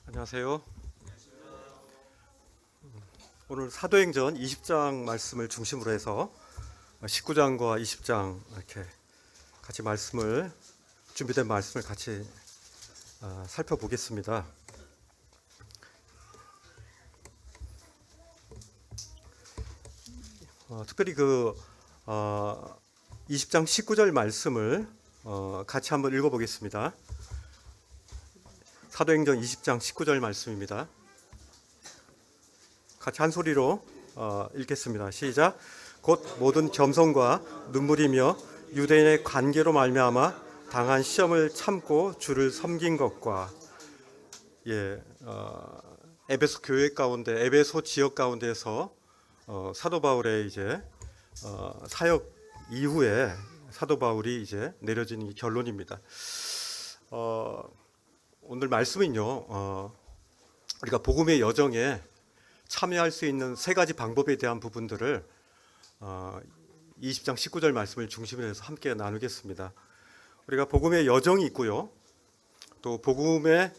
안녕하세요. 오늘 사도행전 20장 말씀을 중심으로 해서 19장과 20장 이렇게 같이 준비된 말씀을 같이 살펴보겠습니다. 특별히 20장 19절 말씀을 같이 한번 읽어보겠습니다. 사도행전 20장 19절 말씀입니다. 같이 한 소리로 읽겠습니다. 시작. 곧 모든 겸손과 눈물이며 유대인의 관계로 말미암아 당한 시험을 참고 주를 섬긴 것과 에베소 교회 가운데 에베소 지역 가운데서 사도 바울의 이제 사역 이후에 사도 바울이 이제 내려진 이 결론입니다. 오늘 말씀은요, 우리가 복음의 여정에 참여할 수 있는 세 가지 방법에 대한 부분들을 20장 19절 말씀을 중심으로 해서 함께 나누겠습니다. 우리가 복음의 여정이 있고요, 또 복음의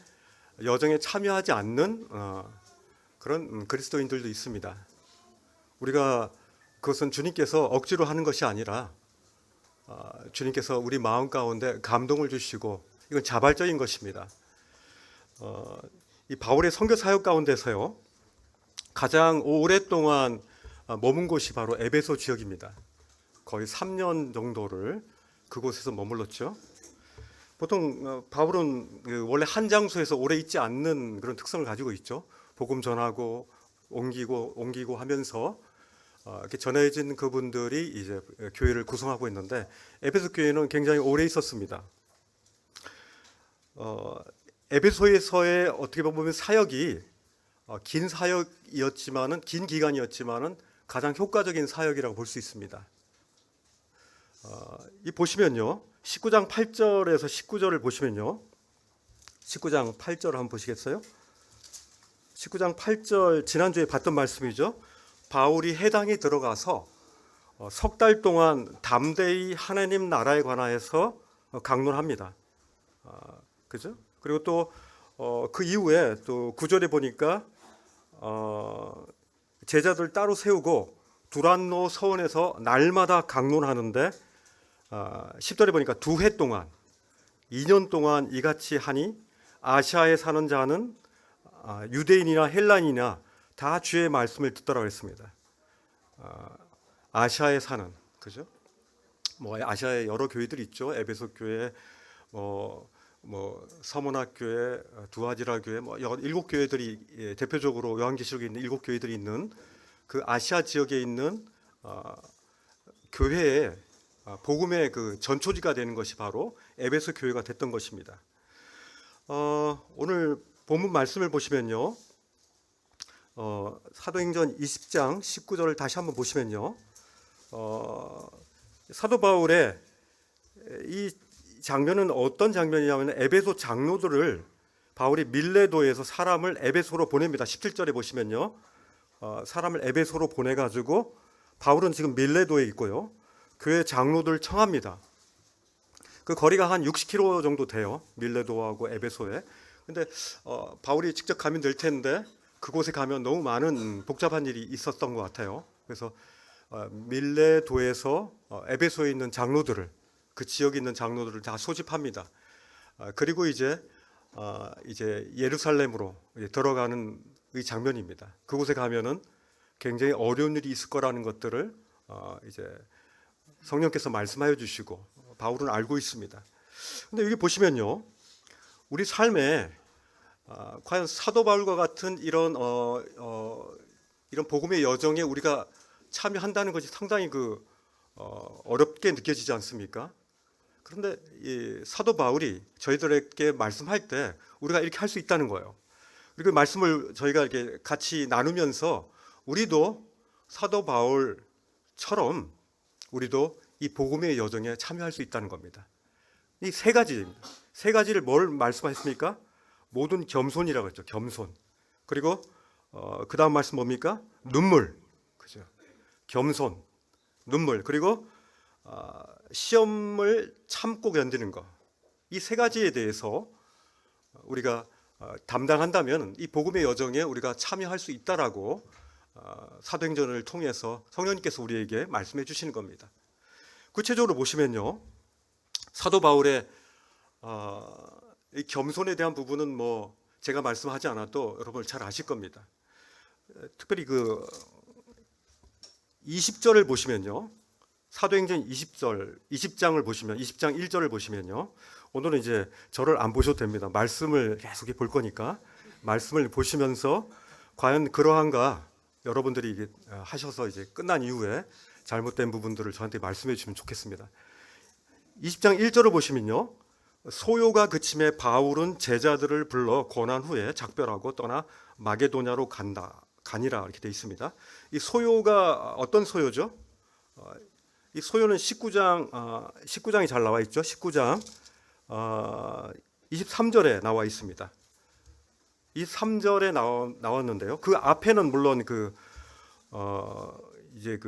여정에 참여하지 않는 그런 그리스도인들도 있습니다. 우리가 그것은 주님께서 억지로 하는 것이 아니라 주님께서 우리 마음 가운데 감동을 주시고 이건 자발적인 것입니다. 이 바울의 선교 사역 가운데서요, 가장 오랫동안 머문 곳이 바로 에베소 지역입니다. 거의 3년 정도를 그곳에서 머물렀죠. 보통 바울은 원래 한 장소에서 오래 있지 않는 그런 특성을 가지고 있죠. 복음 전하고 옮기고 하면서 이렇게 전해진 그분들이 이제 교회를 구성하고 있는데, 에베소 교회는 굉장히 오래 있었습니다. 에베소에서의 어떻게 보면 사역이 긴 사역이었지만은, 긴 기간이었지만은 가장 효과적인 사역이라고 볼 수 있습니다. 이 보시면요, 19장 8절에서 19절을 보시면요, 19장 8절 한번 보시겠어요? 19장 8절 지난주에 봤던 말씀이죠. 바울이 해당에 들어가서 석 달 동안 담대히 하나님 나라에 관하여서 강론합니다. 그죠? 그리고 또 그 이후에 또 9절에 보니까 제자들 따로 세우고 두란노 서원에서 날마다 강론하는데 10절에 보니까 2해 동안 2년 동안 이같이 하니 아시아에 사는 자는 유대인이나 헬라인이나 다 주의 말씀을 듣더라고 했습니다. 아시아에 사는, 그죠? 아시아에 여러 교회들이 있죠. 에베소 교회, 서문학 교회, 두아지라 교회, 7교회들이 대표적으로 요한계시록에 있는 7교회들이 있는 그 아시아 지역에 있는 교회의 복음의 그 전초지가 되는 것이 바로 에베소 교회가 됐던 것입니다. 오늘 본문 말씀을 보시면요, 사도행전 20장 19절을 다시 한번 보시면요, 사도 바울의 이 장면은 어떤 장면이냐면, 에베소 장로들을 바울이 밀레도에서 사람을 에베소로 보냅니다. 17절에 보시면요, 사람을 에베소로 보내가지고 바울은 지금 밀레도에 있고요, 교회 장로들 청합니다. 그 거리가 한 60km 정도 돼요, 밀레도하고 에베소에. 근데 바울이 직접 가면 될 텐데 그곳에 가면 너무 많은 복잡한 일이 있었던 것 같아요. 그래서 밀레도에서 에베소에 있는 장로들을, 그 지역에 있는 장로들을 다 소집합니다. 그리고 이제 예루살렘으로 들어가는 이 장면입니다. 그곳에 가면은 굉장히 어려운 일이 있을 거라는 것들을 이제 성령께서 말씀하여 주시고 바울은 알고 있습니다. 근데 여기 보시면요, 우리 삶에 과연 사도 바울과 같은 이런 복음의 여정에 우리가 참여한다는 것이 상당히 어렵게 느껴지지 않습니까? 그런데 이 사도 바울이 저희들에게 말씀할 때 우리가 이렇게 할 수 있다는 거예요. 그리고 말씀을 저희가 이렇게 같이 나누면서 우리도 사도 바울처럼 우리도 이 복음의 여정에 참여할 수 있다는 겁니다. 이 세 가지입니다. 세 가지를 뭘 말씀하셨습니까? 모든 겸손이라고 했죠. 겸손. 그리고 그 다음 말씀 뭡니까? 눈물. 그죠? 겸손, 눈물. 그리고 시험을 참고 견디는 것. 이 세 가지에 대해서 우리가 담당한다면 이 복음의 여정에 우리가 참여할 수 있다라고 사도행전을 통해서 성령님께서 우리에게 말씀해 주시는 겁니다. 구체적으로 보시면요, 사도 바울의 이 겸손에 대한 부분은 뭐 제가 말씀하지 않아도 여러분 잘 아실 겁니다. 특별히 그 20절을 보시면요, 사도행전 20장을 보시면 20장 1절을 보시면요, 오늘은 이제 저를 안 보셔도 됩니다. 말씀을 계속 볼 거니까 말씀을 보시면서 과연 그러한가 여러분들이 이게 하셔서 이제 끝난 이후에 잘못된 부분들을 저한테 말씀해 주시면 좋겠습니다. 20장 1절을 보시면요, 소요가 그침에 바울은 제자들을 불러 권한 후에 작별하고 떠나 마게도냐로 가니라 이렇게 되어 있습니다. 이 소요가 어떤 소요죠? 이 소요는 19장이 잘 나와 있죠. 19장 23절에 나와 있습니다. 이 3절에 나왔는데요. 그 앞에는 물론 이제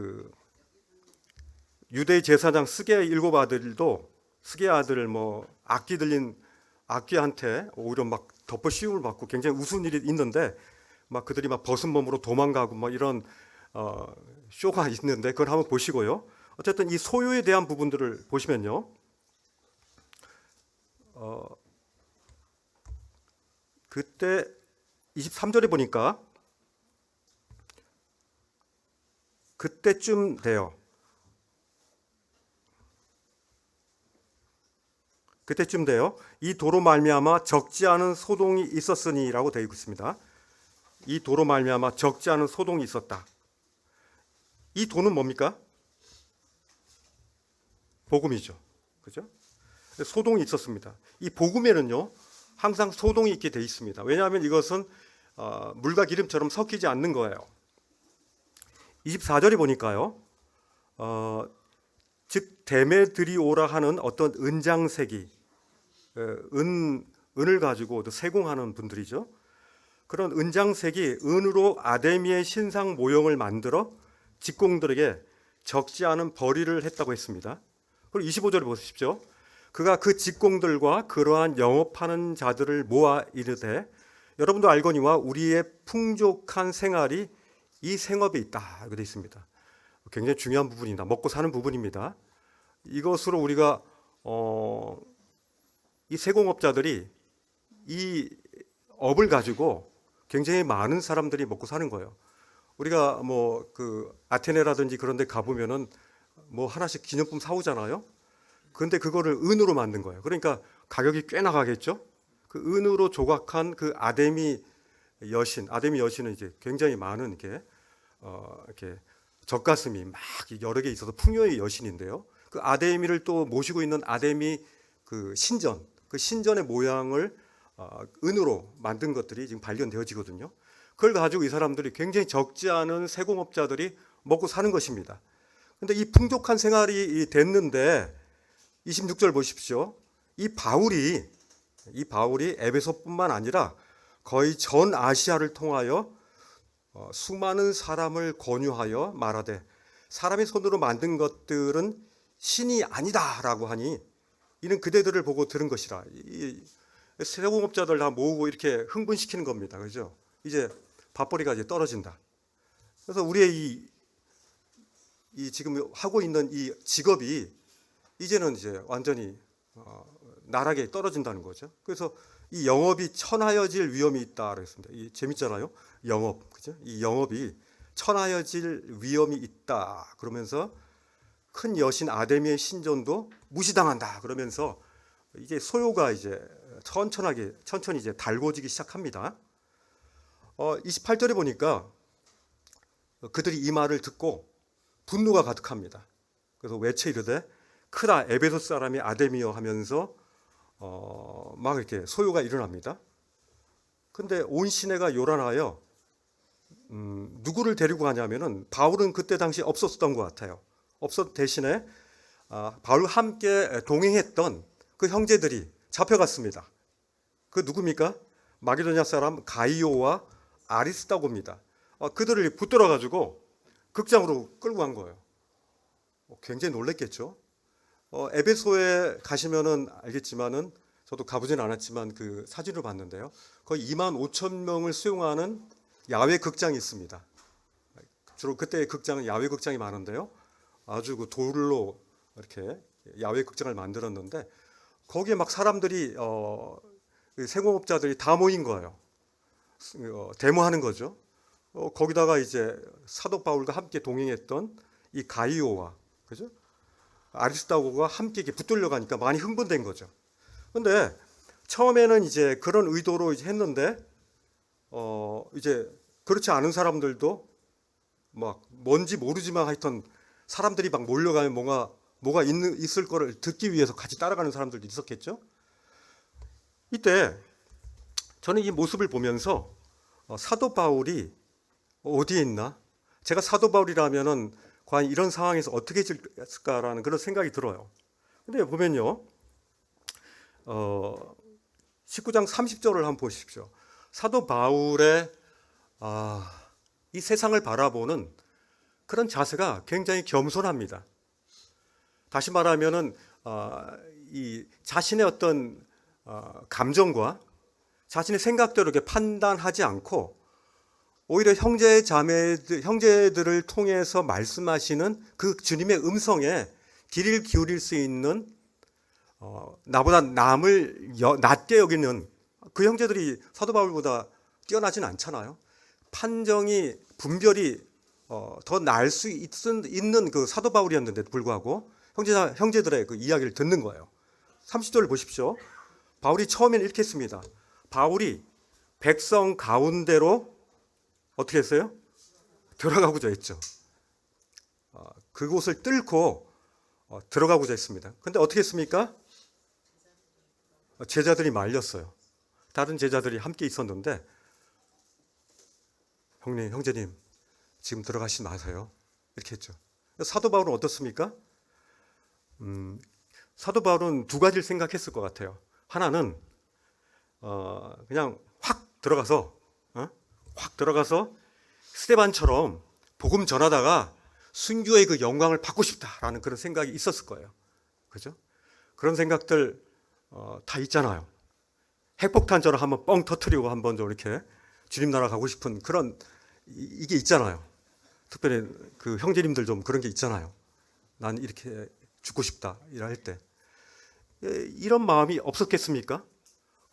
유대 제사장 스게 일곱 아들도 스게 아들 뭐 악기 들린 악기한테 오히려 막 덮어 씌움을 받고 굉장히 우스운 일이 있는데 막 그들이 막 벗은 몸으로 도망가고 뭐 이런 쇼가 있는데 그걸 한번 보시고요. 어쨌든 이 소요에 대한 부분들을 보시면요, 그때 23절에 보니까 그때쯤 돼요. 이 도로 말미암아 적지 않은 소동이 있었으니라고 되어 있습니다. 이 도로 말미암아 적지 않은 소동이 있었다. 이 도는 뭡니까? 복음이죠. 그죠? 소동이 있었습니다. 이 복음에는요, 항상 소동이 있게 돼 있습니다. 왜냐하면 이것은 물과 기름처럼 섞이지 않는 거예요. 24절에 보니까요, 즉 데메드리오라 하는 어떤 은장색이 은을 가지고 세공하는 분들이죠. 그런 은장색이 은으로 아데미의 신상 모형을 만들어 직공들에게 적지 않은 벌이를 했다고 했습니다. 그리고 25절에 보십시오. 그가 그 직공들과 그러한 영업하는 자들을 모아 이르되 여러분도 알거니와 우리의 풍족한 생활이 이 생업에 있다. 이렇게 되어 있습니다. 굉장히 중요한 부분입니다. 먹고 사는 부분입니다. 이것으로 우리가 이 세공업자들이 이 업을 가지고 굉장히 많은 사람들이 먹고 사는 거예요. 우리가 뭐 아테네라든지 그런 데 가보면은 뭐 하나씩 기념품 사오잖아요. 그런데 그거를 은으로 만든 거예요. 그러니까 가격이 꽤 나가겠죠. 그 은으로 조각한 그 아데미 여신은 이제 굉장히 많은 이렇게 젖가슴이 막 여러 개 있어서 풍요의 여신인데요. 그 아데미를 또 모시고 있는 아데미 그 신전의 모양을 은으로 만든 것들이 지금 발견되어지거든요. 그걸 가지고 이 사람들이 굉장히 적지 않은 세공업자들이 먹고 사는 것입니다. 근데 이 풍족한 생활이 됐는데 26절 보십시오. 이 바울이 에베소뿐만 아니라 거의 전 아시아를 통하여 수많은 사람을 권유하여 말하되 사람의 손으로 만든 것들은 신이 아니다라고 하니 이는 그대들을 보고 들은 것이라. 이 세공업자들 다 모으고 이렇게 흥분시키는 겁니다. 그죠? 이제 밥벌이가 이제 떨어진다. 그래서 우리의 이 지금 하고 있는 이 직업이 이제는 이제 완전히 나락에 떨어진다는 거죠. 그래서 이 영업이 천하여질 위험이 있다 그랬습니다. 이 재밌잖아요. 영업, 그죠? 이 영업이 천하여질 위험이 있다. 그러면서 큰 여신 아데미의 신전도 무시당한다. 그러면서 이제 소요가 이제 천천히 이제 달궈지기 시작합니다. 28절에 보니까 그들이 이 말을 듣고 분노가 가득합니다. 그래서 외쳐 이르되 크다 에베소 사람이 아데미여 하면서 막 이렇게 소요가 일어납니다. 근데 온 시내가 요란하여 누구를 데리고 가냐면은 바울은 그때 당시 없었던 것 같아요. 대신에 바울과 함께 동행했던 그 형제들이 잡혀갔습니다. 그 누굽니까? 마게도냐 사람 가이오와 아리스다고입니다. 그들을 붙들어 가지고 극장으로 끌고 간 거예요. 굉장히 놀랬겠죠. 에베소에 가시면은 알겠지만은 저도 가보진 않았지만 그 사진을 봤는데요. 거의 2만 5천 명을 수용하는 야외 극장이 있습니다. 주로 그때 극장은 야외 극장이 많은데요. 아주 그 돌로 이렇게 야외 극장을 만들었는데 거기에 막 사람들이 그 생업자들이 다 모인 거예요. 데모하는 거죠. 거기다가 이제 사도 바울과 함께 동행했던 이 가이오와 그죠? 아리스타고가 함께 이렇게 붙들려 가니까 많이 흥분된 거죠. 근데 처음에는 이제 그런 의도로 이제 했는데 이제 그렇지 않은 사람들도 막 뭔지 모르지만 하여튼 사람들이 막 몰려가면 뭐가 있을 거를 듣기 위해서 같이 따라가는 사람들도 있었겠죠. 이때 저는 이 모습을 보면서 사도 바울이 어디에 있나? 제가 사도 바울이라면은 과연 이런 상황에서 어떻게 했을까라는 그런 생각이 들어요. 근데 보면요, 19장 30절을 한번 보십시오. 사도 바울의 이 세상을 바라보는 그런 자세가 굉장히 겸손합니다. 다시 말하면은 이 자신의 어떤 감정과 자신의 생각대로 이렇게 판단하지 않고 오히려 형제들을 통해서 말씀하시는 그 주님의 음성에 귀를 기울일 수 있는 나보다 남을 낮게 여기는 그 형제들이 사도 바울보다 뛰어나진 않잖아요. 판정이 분별이 더 나을 수 있는 그 사도 바울이었는데도 불구하고 형제들의 그 이야기를 듣는 거예요. 30절을 보십시오. 바울이 처음에는 이렇게 했습니다. 바울이 백성 가운데로 어떻게 했어요? 들어가고자 했죠. 그곳을 뚫고 들어가고자 했습니다. 근데 어떻게 했습니까? 제자들이 말렸어요. 다른 제자들이 함께 있었는데 형제님 지금 들어가시지 마세요. 이렇게 했죠. 사도 바울은 어떻습니까? 사도 바울은 두 가지를 생각했을 것 같아요. 하나는 그냥 확 들어가서 스데반처럼 복음 전하다가 순교의 그 영광을 받고 싶다라는 그런 생각이 있었을 거예요. 그죠? 그런 생각들 다 있잖아요. 핵폭탄처럼 한번 뻥 터트리고 한번 좀 이렇게 주님 나라 가고 싶은 그런 이게 있잖아요. 특별히 그 형제님들 좀 그런 게 있잖아요. 난 이렇게 죽고 싶다 이럴 때 이런 마음이 없었겠습니까?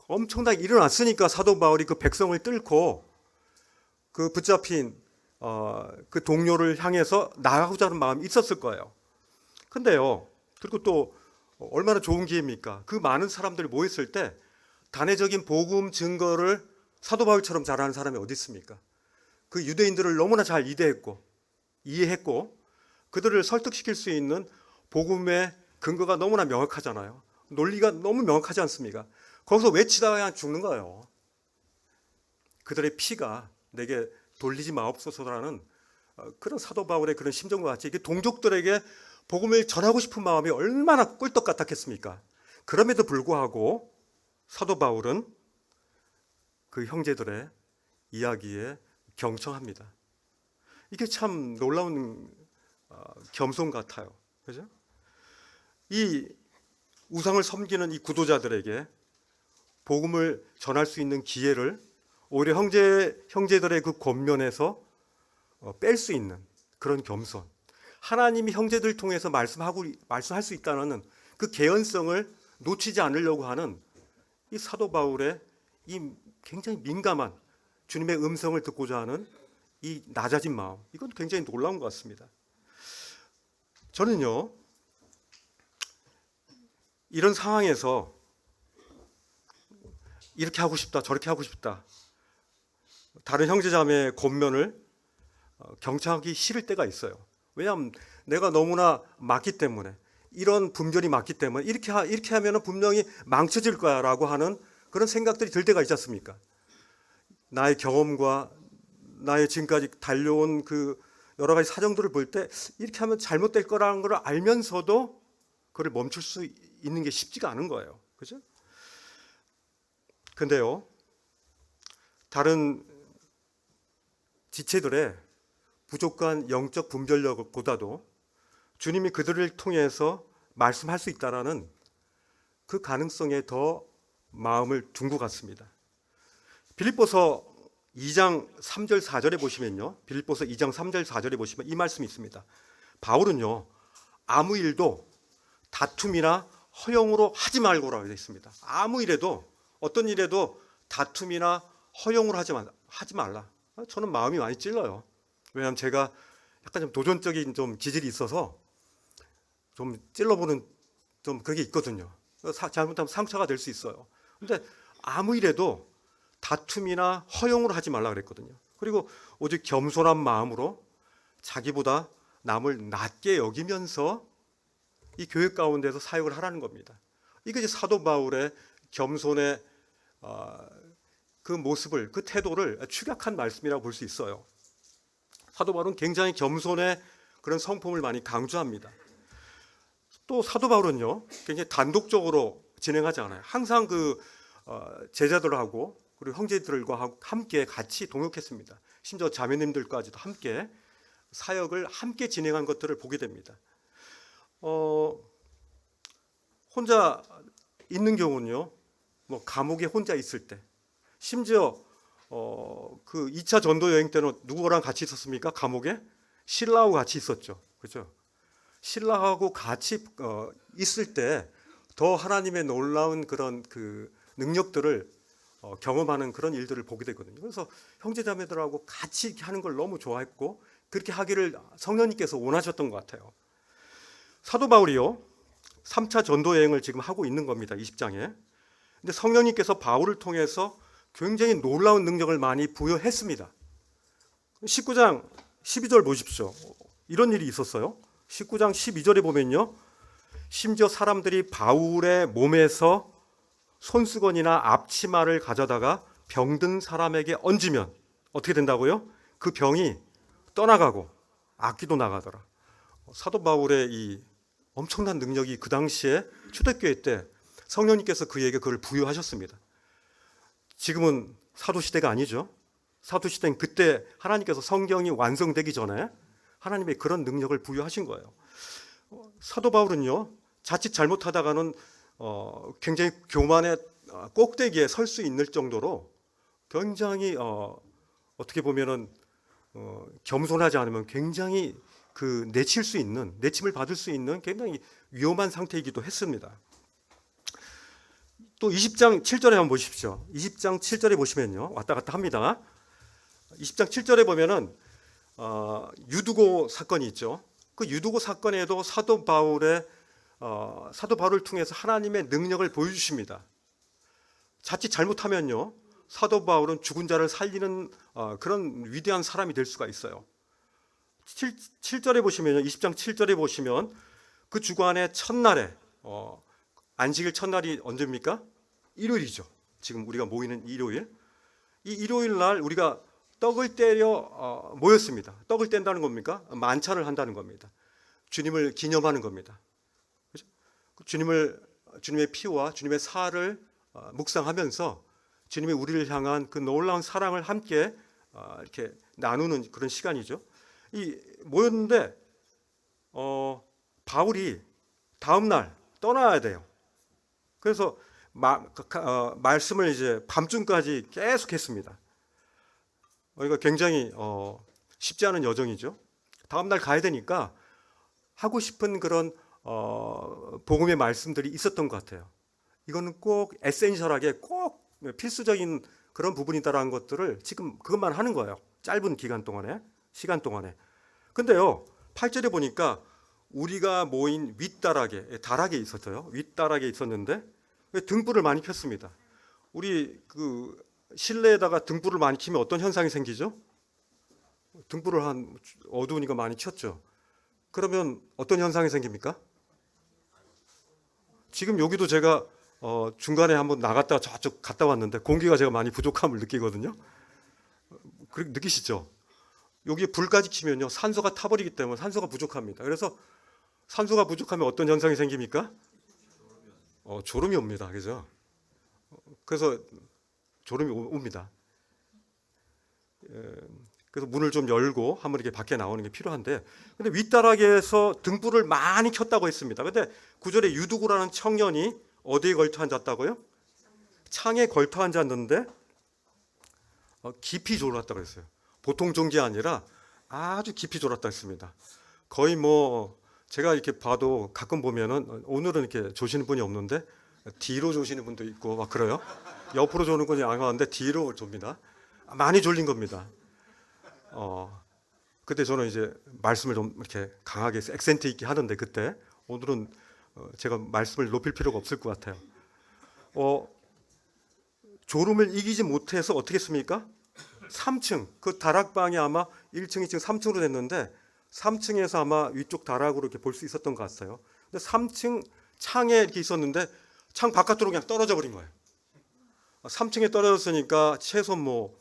엄청나게 일어났으니까 사도 바울이 그 백성을 뚫고 그 붙잡힌 그 동료를 향해서 나가고자 하는 마음이 있었을 거예요. 근데요, 그리고 또 얼마나 좋은 기회입니까? 그 많은 사람들이 모였을 때 단회적인 복음 증거를 사도 바울처럼 잘하는 사람이 어디 있습니까? 그 유대인들을 너무나 잘 이해했고 그들을 설득시킬 수 있는 복음의 근거가 너무나 명확하잖아요. 논리가 너무 명확하지 않습니까? 거기서 외치다가 그냥 죽는 거예요. 그들의 피가 내게 돌리지 마옵소서라는 그런 사도 바울의 그런 심정과 같이 동족들에게 복음을 전하고 싶은 마음이 얼마나 꿀떡 같았겠습니까? 그럼에도 불구하고 사도 바울은 그 형제들의 이야기에 경청합니다. 이게 참 놀라운 겸손 같아요. 그죠? 이 우상을 섬기는 이 구도자들에게 복음을 전할 수 있는 기회를 오히려 형제들의 그 권면에서 뺄 수 있는 그런 겸손. 하나님이 형제들 통해서 말씀할 수 있다는 그 개연성을 놓치지 않으려고 하는 이 사도 바울의 이 굉장히 민감한 주님의 음성을 듣고자 하는 이 낮아진 마음. 이건 굉장히 놀라운 것 같습니다. 저는요, 이런 상황에서 이렇게 하고 싶다, 저렇게 하고 싶다. 다른 형제자매의 권면을 경청하기 싫을 때가 있어요. 왜냐하면 내가 너무나 맞기 때문에 이런 분별이 맞기 때문에 이렇게 하면 분명히 망쳐질 거야라고 하는 그런 생각들이 들 때가 있지 않습니까? 나의 경험과 나의 지금까지 달려온 그 여러 가지 사정들을 볼 때 이렇게 하면 잘못될 거라는 걸 알면서도 그걸 멈출 수 있는 게 쉽지가 않은 거예요. 그죠? 근데요, 다른 지체들의 부족한 영적 분별력보다도 주님이 그들을 통해서 말씀할 수 있다라는 그 가능성에 더 마음을 둔 것 같습니다. 빌립보서 2장 3절 4절에 보시면요. 빌립보서 2장 3절 4절에 보시면 이 말씀이 있습니다. 바울은요. 아무 일도 다툼이나 허용으로 하지 말고라고 되어 있습니다. 아무 일에도 어떤 일에도 다툼이나 허용으로 하지 말라. 저는 마음이 많이 찔러요. 왜냐하면 제가 약간 좀 도전적인 좀 기질이 있어서 좀 찔러보는 좀 그게 있거든요. 잘못하면 상처가 될 수 있어요. 근데 아무 일에도 다툼이나 허용으로 하지 말라 그랬거든요. 그리고 오직 겸손한 마음으로 자기보다 남을 낮게 여기면서 이 교회 가운데서 사역을 하라는 겁니다. 이게 이제 사도 바울의 겸손의 그 모습을, 그 태도를 축약한 말씀이라고 볼 수 있어요. 사도 바울은 굉장히 겸손의 그런 성품을 많이 강조합니다. 또 사도 바울은요, 굉장히 단독적으로 진행하지 않아요. 항상 그 제자들하고 그리고 형제들과 함께 같이 동역했습니다. 심지어 자매님들까지도 함께 사역을 함께 진행한 것들을 보게 됩니다. 혼자 있는 경우는요, 뭐 감옥에 혼자 있을 때, 심지어 그 2차 전도 여행 때는 누구랑 같이 있었습니까? 감옥에 신라하고 같이 있었죠. 그렇죠? 신라하고 같이 있을 때 더 하나님의 놀라운 그런 그 능력들을 경험하는 그런 일들을 보게 되거든요. 그래서 형제자매들하고 같이 하는 걸 너무 좋아했고 그렇게 하기를 성령님께서 원하셨던 것 같아요. 사도 바울이요, 3차 전도 여행을 지금 하고 있는 겁니다. 20장에. 근데 성령님께서 바울을 통해서 굉장히 놀라운 능력을 많이 부여했습니다. 19장 12절 보십시오. 이런 일이 있었어요. 19장 12절에 보면요, 심지어 사람들이 바울의 몸에서 손수건이나 앞치마를 가져다가 병든 사람에게 얹으면 어떻게 된다고요? 그 병이 떠나가고 악귀도 나가더라. 사도 바울의 이 엄청난 능력이 그 당시에 초대교회 때 성령님께서 그에게 그걸 부여하셨습니다. 지금은 사도시대가 아니죠. 사도시대는 그때 하나님께서 성경이 완성되기 전에 하나님의 그런 능력을 부여하신 거예요. 사도 바울은요, 자칫 잘못하다가는 굉장히 교만의 꼭대기에 설 수 있는 정도로 굉장히 어떻게 보면은 겸손하지 않으면 굉장히 그 내침을 받을 수 있는 굉장히 위험한 상태이기도 했습니다. 또 20장 7절에 한번 보십시오. 20장 7절에 보시면요, 왔다 갔다 합니다. 20장 7절에 보면은 유두고 사건이 있죠. 그 유두고 사건에도 사도 바울을 통해서 하나님의 능력을 보여주십니다. 자칫 잘못하면요, 사도 바울은 죽은 자를 살리는 그런 위대한 사람이 될 수가 있어요. 7절에 보시면요, 20장 7절에 보시면 그 주간의 첫날에 안식일 첫날이 언제입니까? 일요일이죠. 지금 우리가 모이는 일요일. 이 일요일 날 우리가 떡을 떼려 모였습니다. 떡을 뗀다는 겁니까? 만찬을 한다는 겁니다. 주님을 기념하는 겁니다. 그렇죠? 주님의 피와 주님의 살을 묵상하면서 주님이 우리를 향한 그 놀라운 사랑을 함께 이렇게 나누는 그런 시간이죠. 이 모였는데 바울이 다음 날 떠나야 돼요. 그래서 말씀을 이제 밤중까지 계속했습니다. 이거 굉장히 쉽지 않은 여정이죠. 다음 날 가야 되니까 하고 싶은 그런 복음의 말씀들이 있었던 것 같아요. 이거는 꼭 에센셜하게 꼭 필수적인 그런 부분이다라는 것들을 지금 그것만 하는 거예요. 짧은 시간 동안에. 근데요, 8절에 보니까 우리가 모인 다락에 있었어요. 윗다락에 있었는데 등불을 많이 폈습니다. 우리 그 실내에다가 등불을 많이 켜면 어떤 현상이 생기죠? 등불을 어두우니까 많이 켰죠. 그러면 어떤 현상이 생깁니까? 지금 여기도 제가 중간에 한번 나갔다가 저쪽 갔다 왔는데 공기가 제가 많이 부족함을 느끼거든요. 느끼시죠? 여기에 불까지 켜면요, 산소가 타버리기 때문에 산소가 부족합니다. 그래서 산소가 부족하면 어떤 현상이 생깁니까? 졸음이 옵니다. 그죠? 그래서 졸음이 옵니다. 그래서 문을 좀 열고 한번 이렇게 밖에 나오는 게 필요한데, 근데 윗다락에서 등불을 많이 켰다고 했습니다. 근데 9절에 유두고라는 청년이 어디에 걸터 앉았다고요? 창에 걸터 앉았는데 깊이 졸았다 그랬어요. 보통 종기 아니라 아주 깊이 졸았다 했습니다. 거의 뭐 제가 이렇게 봐도 가끔 보면은 오늘은 이렇게 조시는 분이 없는데 뒤로 조시는 분도 있고 막 그래요. 옆으로 조는 건 양호한데 뒤로 좁니다. 많이 졸린 겁니다. 그때 저는 이제 말씀을 좀 이렇게 강하게 액센트 있게 하는데 그때 오늘은 제가 말씀을 높일 필요가 없을 것 같아요. 졸음을 이기지 못해서 어떻게 했습니까? 3층 그 다락방이 아마 1층, 2층, 3층으로 됐는데 3층에서 아마 위쪽 다락으로 이렇게 볼 수 있었던 것 같아요. 근데 3층 창에 이렇게 있었는데 창 바깥으로 그냥 떨어져 버린 거예요. 3층에 떨어졌으니까 최소 뭐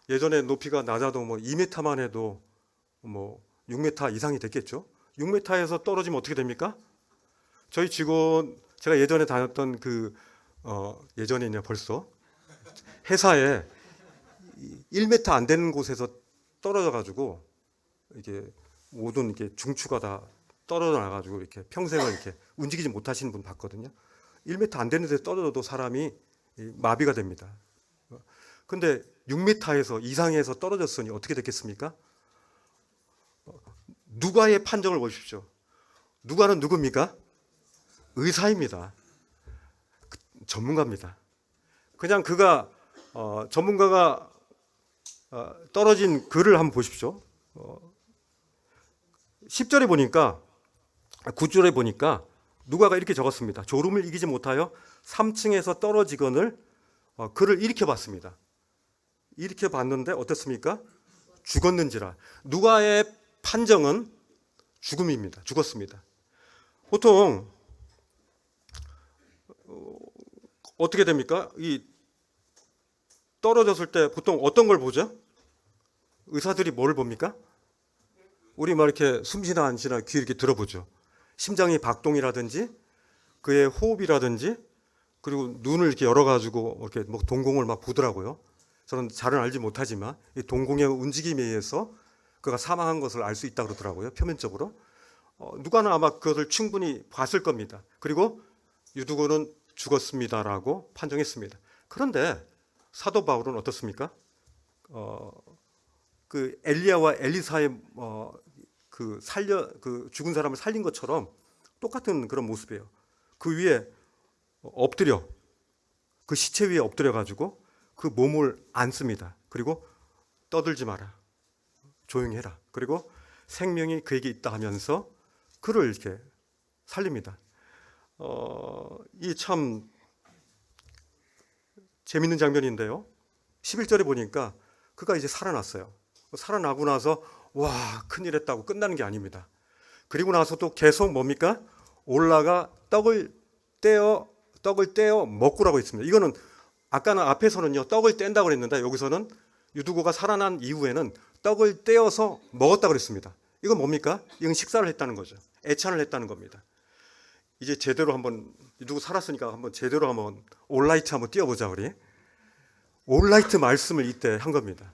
예전에 높이가 낮아도 뭐 2m만 해도 뭐 6m 이상이 됐겠죠. 6m에서 떨어지면 어떻게 됩니까? 저희 직원 제가 예전에 다녔던 예전이냐 벌써 회사에 1m 안 되는 곳에서 떨어져 가지고 이게 모든 이렇게 중추가 다 떨어져 나가지고 이렇게 평생을 이렇게 움직이지 못하시는 분 봤거든요. 1m 안 되는 데서 떨어져도 사람이 마비가 됩니다. 근데 6m에서 이상에서 떨어졌으니 어떻게 됐겠습니까? 누가의 판정을 보십시오. 누가는 누굽니까? 의사입니다. 전문가입니다. 그냥 그가 전문가가 떨어진 글을 한번 보십시오. 10절에 보니까 9절에 보니까 누가가 이렇게 적었습니다. 졸음을 이기지 못하여 3층에서 떨어지거늘 그를 일으켜 봤습니다. 일으켜 봤는데 어떻습니까? 죽었는지라. 누가의 판정은 죽음입니다. 죽었습니다. 보통 어떻게 됩니까? 이 떨어졌을 때 보통 어떤 걸 보죠? 의사들이 뭘 봅니까? 우리 막 이렇게 숨쉬나 안 쉬나 귀 이렇게 들어보죠. 심장의 박동이라든지 그의 호흡이라든지 그리고 눈을 이렇게 열어가지고 이렇게 뭐 동공을 막 보더라고요. 저는 잘은 알지 못하지만 이 동공의 움직임에 의해서 그가 사망한 것을 알 수 있다고 그러더라고요. 표면적으로. 누가는 아마 그것을 충분히 봤을 겁니다. 그리고 유두고는 죽었습니다라고 판정했습니다. 그런데 사도 바울은 어떻습니까? 그 엘리야와 엘리사의 그 죽은 사람을 살린 것처럼 똑같은 그런 모습이에요. 그 위에 엎드려 그 시체 위에 엎드려 가지고 그 몸을 안습니다. 그리고 떠들지 마라. 조용히 해라. 그리고 생명이 그에게 있다 하면서 그를 이렇게 살립니다. 이 참 재밌는 장면인데요. 11절에 보니까 그가 이제 살아났어요. 살아나고 나서 와 큰일 했다고 끝나는 게 아닙니다. 그리고 나서도 계속 뭡니까? 올라가 떡을 떼어 먹고라고 했습니다. 이거는 아까는 앞에서는요 떡을 뗀다고 그랬는데 여기서는 유두고가 살아난 이후에는 떡을 떼어서 먹었다고 그랬습니다. 이건 뭡니까? 이건 식사를 했다는 거죠. 애찬을 했다는 겁니다. 이제 제대로 한번 유두고 살았으니까 한번 제대로 한번 올라이트 한번 띄워보자 우리. 올라이트 말씀을 이때 한 겁니다.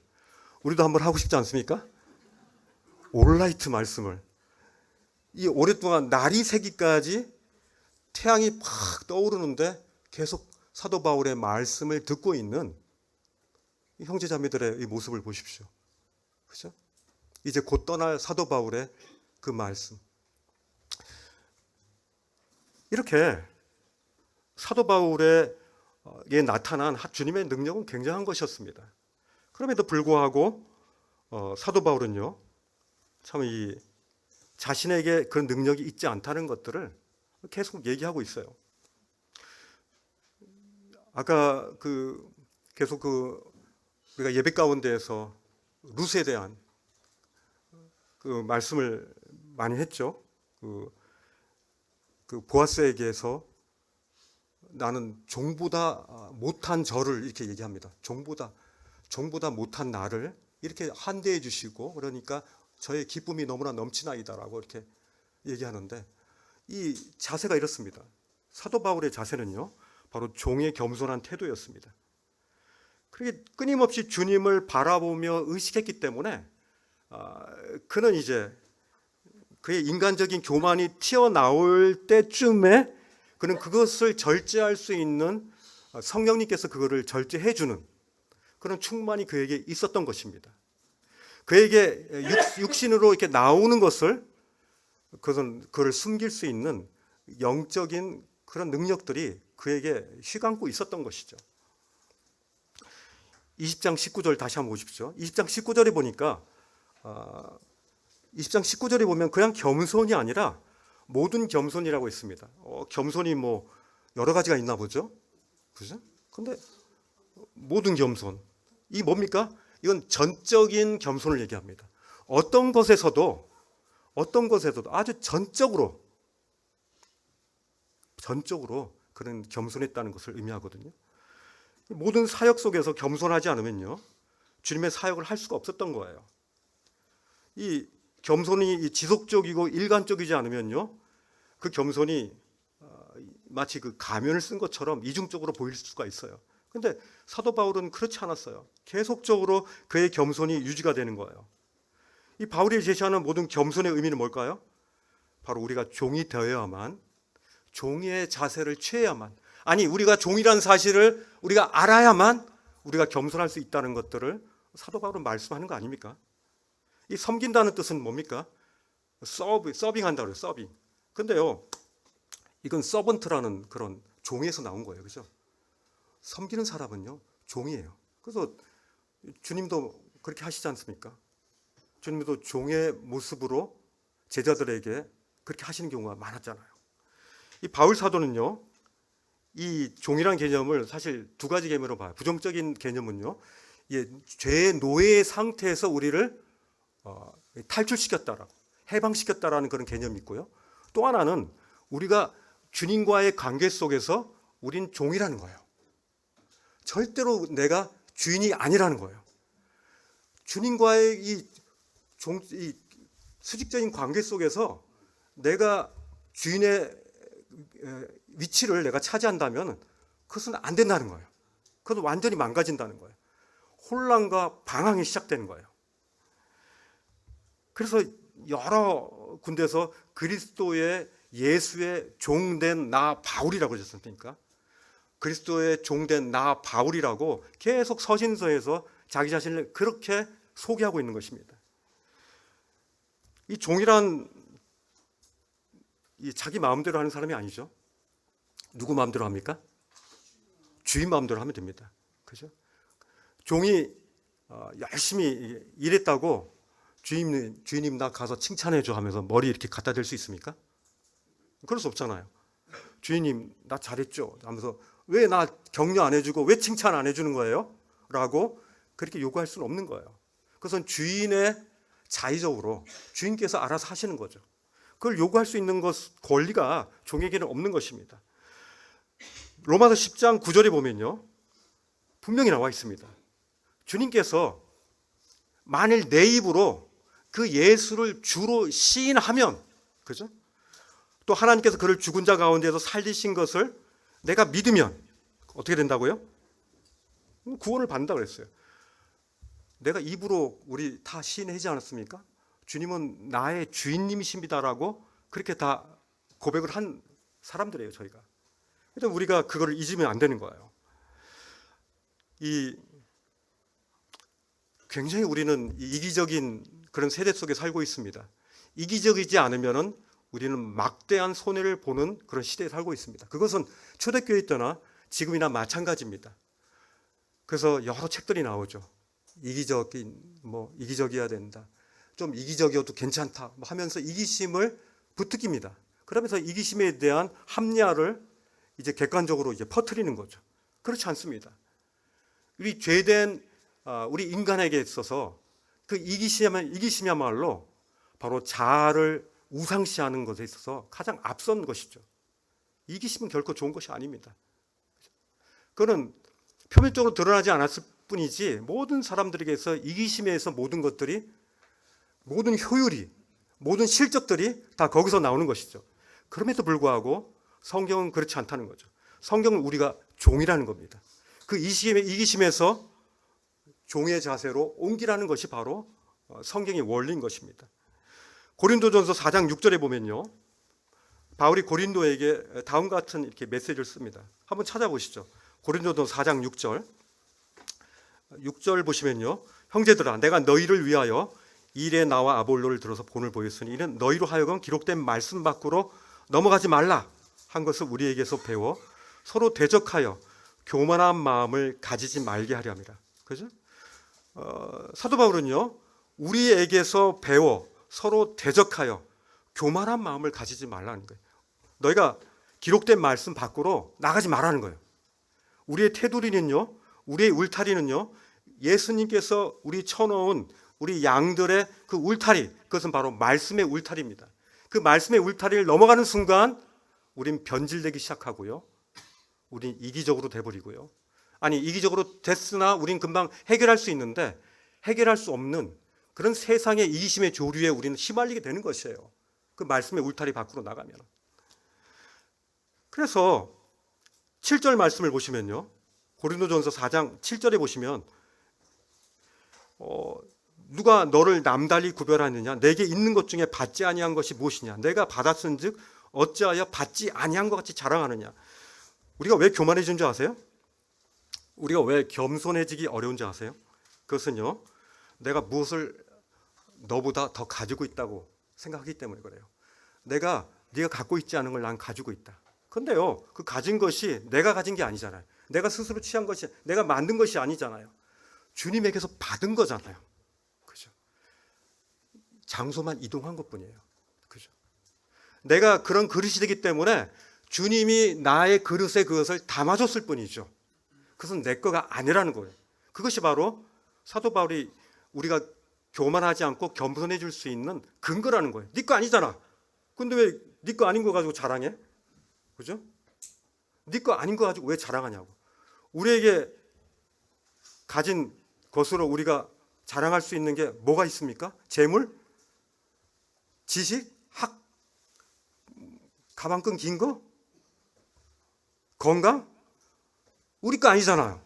우리도 한번 하고 싶지 않습니까? 올라이트 말씀을 이 오랫동안 날이 새기까지 태양이 팍 떠오르는데 계속 사도 바울의 말씀을 듣고 있는 형제 자매들의 이 모습을 보십시오. 그렇죠? 이제 곧 떠날 사도 바울의 그 말씀. 이렇게 사도 바울에 나타난 주님의 능력은 굉장한 것이었습니다. 그럼에도 불구하고 사도 바울은요, 참 이 자신에게 그런 능력이 있지 않다는 것들을 계속 얘기하고 있어요. 아까 계속 우리가 예배 가운데에서 룻에 대한 그 말씀을 많이 했죠. 그 보아스에게서 나는 종보다 못한 저를 이렇게 얘기합니다. 종보다 못한 나를 이렇게 환대해 주시고 그러니까 저의 기쁨이 너무나 넘치나이다라고 이렇게 얘기하는데 이 자세가 이렇습니다. 사도 바울의 자세는요, 바로 종의 겸손한 태도였습니다. 그렇게 끊임없이 주님을 바라보며 의식했기 때문에 그는 이제 그의 인간적인 교만이 튀어나올 때쯤에 그는 그것을 절제할 수 있는 성령님께서 그거를 절제해 주는 그런 충만이 그에게 있었던 것입니다. 그에게 육신으로 이렇게 나오는 것을 그를 숨길 수 있는 영적인 그런 능력들이 그에게 휘감고 있었던 것이죠. 20장 19절 다시 한번 보십시오. 20장 19절에 보니까 20장 19절에 보면 그냥 겸손이 아니라 모든 겸손이라고 있습니다. 겸손이 뭐 여러 가지가 있나 보죠. 그죠? 근데 모든 겸손. 이 뭡니까? 이건 전적인 겸손을 얘기합니다. 어떤 것에서도 아주 전적으로 그런 겸손했다는 것을 의미하거든요. 모든 사역 속에서 겸손하지 않으면요, 주님의 사역을 할 수가 없었던 거예요. 이 겸손이 지속적이고 일관적이지 않으면요, 그 겸손이 마치 그 가면을 쓴 것처럼 이중적으로 보일 수가 있어요. 근데 사도 바울은 그렇지 않았어요. 계속적으로 그의 겸손이 유지가 되는 거예요. 이 바울이 제시하는 모든 겸손의 의미는 뭘까요? 바로 우리가 종이 되어야만, 종의 자세를 취해야만, 아니 우리가 종이라는 사실을 우리가 알아야만 우리가 겸손할 수 있다는 것들을 사도 바울은 말씀하는 거 아닙니까? 이 섬긴다는 뜻은 뭡니까? 서빙한다고 해요. 서빙. 근데요, 이건 서번트라는 그런 종에서 나온 거예요. 그죠? 섬기는 사람은요, 종이에요. 그래서 주님도 그렇게 하시지 않습니까? 주님도 종의 모습으로 제자들에게 그렇게 하시는 경우가 많았잖아요. 이 바울 사도는요, 이 종이라는 개념을 사실 두 가지 개념으로 봐요. 부정적인 개념은요, 죄의 노예 상태에서 우리를 탈출시켰다라고, 해방시켰다라는 그런 개념이 있고요. 또 하나는 우리가 주님과의 관계 속에서 우린 종이라는 거예요. 절대로 내가 주인이 아니라는 거예요. 주님과의 이 수직적인 관계 속에서 내가 주인의 위치를 내가 차지한다면 그것은 안 된다는 거예요. 그것은 완전히 망가진다는 거예요. 혼란과 방황이 시작되는 거예요. 그래서 여러 군데서 그리스도의 예수의 종된 나 바울이라고 하셨습니까? 그리스도의 종된 나 바울이라고 계속 서신서에서 자기 자신을 그렇게 소개하고 있는 것입니다. 이 종이란 자기 마음대로 하는 사람이 아니죠. 누구 마음대로 합니까? 주인 마음대로 하면 됩니다. 그죠? 종이 열심히 일했다고 주인님 나 가서 칭찬해줘 하면서 머리 이렇게 갖다 댈 수 있습니까? 그럴 수 없잖아요. 주인님 나 잘했죠 하면서 왜 나 격려 안 해주고 왜 칭찬 안 해주는 거예요? 라고 그렇게 요구할 수는 없는 거예요. 그것은 주인의 자의적으로 주인께서 알아서 하시는 거죠. 그걸 요구할 수 있는 권리가 종에게는 없는 것입니다. 로마서 10장 9절에 보면요, 분명히 나와 있습니다. 주님께서 만일 내 입으로 그 예수를 주로 시인하면, 그죠? 또 하나님께서 그를 죽은 자 가운데서 살리신 것을 내가 믿으면 어떻게 된다고요? 구원을 받는다고 그랬어요. 내가 입으로 우리 다 시인하지 않았습니까? 주님은 나의 주인님이십니다라고 그렇게 다 고백을 한 사람들이에요, 저희가. 그래서 우리가 그거를 잊으면 안 되는 거예요. 굉장히 우리는 이기적인 그런 세대 속에 살고 있습니다. 이기적이지 않으면은 우리는 막대한 손해를 보는 그런 시대에 살고 있습니다. 그것은 초대교회 때나 지금이나 마찬가지입니다. 그래서 여러 책들이 나오죠. 이기적이어야 된다. 좀 이기적이어도 괜찮다 하면서 이기심을 부추깁니다. 그러면서 이기심에 대한 합리화를 이제 객관적으로 이제 퍼뜨리는 거죠. 그렇지 않습니다. 우리 죄된 우리 인간에게 있어서 그 이기심이야말로 바로 자아를 우상시하는 것에 있어서 가장 앞선 것이죠. 이기심은 결코 좋은 것이 아닙니다. 그거는 표면적으로 드러나지 않았을 뿐이지 모든 사람들에게서 이기심에서 모든 것들이, 모든 효율이, 모든 실적들이 다 거기서 나오는 것이죠. 그럼에도 불구하고 성경은 그렇지 않다는 거죠. 성경은 우리가 종이라는 겁니다. 그 이기심에서 종의 자세로 옮기라는 것이 바로 성경의 원리인 것입니다. 고린도전서 4장 6절에 보면요, 바울이 고린도에게 다음과 같은 이렇게 메시지를 씁니다. 한번 찾아보시죠. 고린도전서 4장 6절 보시면요. 형제들아 내가 너희를 위하여 일에 나와 아볼로를 들어서 본을 보였으니 이는 너희로 하여금 기록된 말씀 밖으로 넘어가지 말라 한 것을 우리에게서 배워 서로 대적하여 교만한 마음을 가지지 말게 하려 함이라. 그죠? 사도 바울은요. 우리에게서 배워 서로 대적하여 교만한 마음을 가지지 말라는 거예요. 너희가 기록된 말씀 밖으로 나가지 말라는 거예요. 우리의 테두리는요. 우리의 울타리는요. 예수님께서 우리 쳐놓은 우리 양들의 그 울타리, 그것은 바로 말씀의 울타리입니다. 그 말씀의 울타리를 넘어가는 순간 우린 변질되기 시작하고요. 우린 이기적으로 돼버리고요. 아니 이기적으로 됐으나 우린 금방 해결할 수 있는데 해결할 수 없는 그런 세상의 이기심의 조류에 우리는 휘말리게 되는 것이에요. 그 말씀의 울타리 밖으로 나가면. 그래서 7절 말씀을 보시면요. 고린도전서 4장 7절에 보시면 누가 너를 남달리 구별하느냐 내게 있는 것 중에 받지 아니한 것이 무엇이냐 내가 받았은즉 어찌하여 받지 아니한 것 같이 자랑하느냐. 우리가 왜 교만해진 줄 아세요? 우리가 왜 겸손해지기 어려운 줄 아세요? 그것은요. 내가 무엇을 너보다 더 가지고 있다고 생각하기 때문에 그래요. 네가 갖고 있지 않은 걸 난 가지고 있다. 그런데요. 그 가진 것이 내가 가진 게 아니잖아요. 내가 스스로 취한 것이 내가 만든 것이 아니잖아요. 주님에게서 받은 거잖아요. 그죠? 장소만 이동한 것뿐이에요. 그죠? 내가 그런 그릇이 되기 때문에 주님이 나의 그릇에 그것을 담아줬을 뿐이죠. 그것은 내 거가 아니라는 거예요. 그것이 바로 사도 바울이 우리가 교만하지 않고 겸손해질 수 있는 근거라는 거예요. 네 거 아니잖아. 근데 왜 네 거 아닌 거 가지고 자랑해? 그죠? 네 거 아닌 거 가지고 왜 자랑하냐고. 우리에게 가진 것으로 우리가 자랑할 수 있는 게 뭐가 있습니까? 재물? 지식? 학? 가방끈 긴 거? 건강? 우리 거 아니잖아요.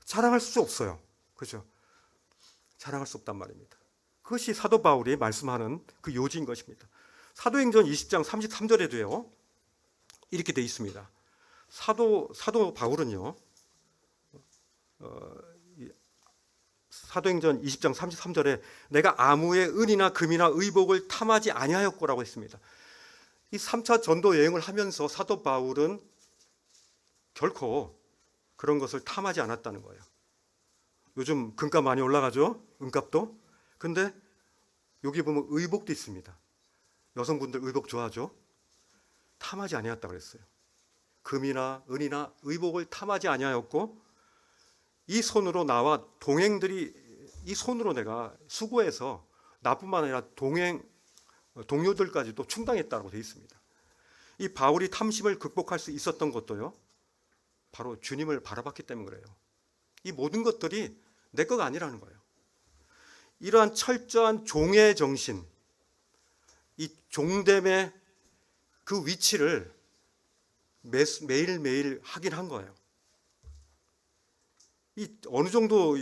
자랑할 수 없어요. 그죠? 자랑할 수 없단 말입니다. 그것이 사도 바울이 말씀하는 그 요지인 것입니다. 사도행전 20장 33절에도요. 이렇게 돼 있습니다. 사도 바울은요. 사도행전 20장 33절에 내가 아무의 은이나 금이나 의복을 탐하지 아니하였고라고 했습니다. 이 3차 전도 여행을 하면서 사도 바울은 결코 그런 것을 탐하지 않았다는 거예요. 요즘 금값 많이 올라가죠? 은값도. 근데 여기 보면 의복도 있습니다. 여성분들 의복 좋아하죠? 탐하지 아니었다고 그랬어요. 금이나 은이나 의복을 탐하지 아니하였고 이 손으로 나와 동행들이 이 손으로 내가 수고해서 나뿐만 아니라 동료들까지도 충당했다고 되어 있습니다. 이 바울이 탐심을 극복할 수 있었던 것도요. 바로 주님을 바라봤기 때문에 그래요. 이 모든 것들이 내 거가 아니라는 거예요. 이러한 철저한 종의 정신, 이 종됨의 그 위치를 매일매일 확인한 거예요. 이 어느 정도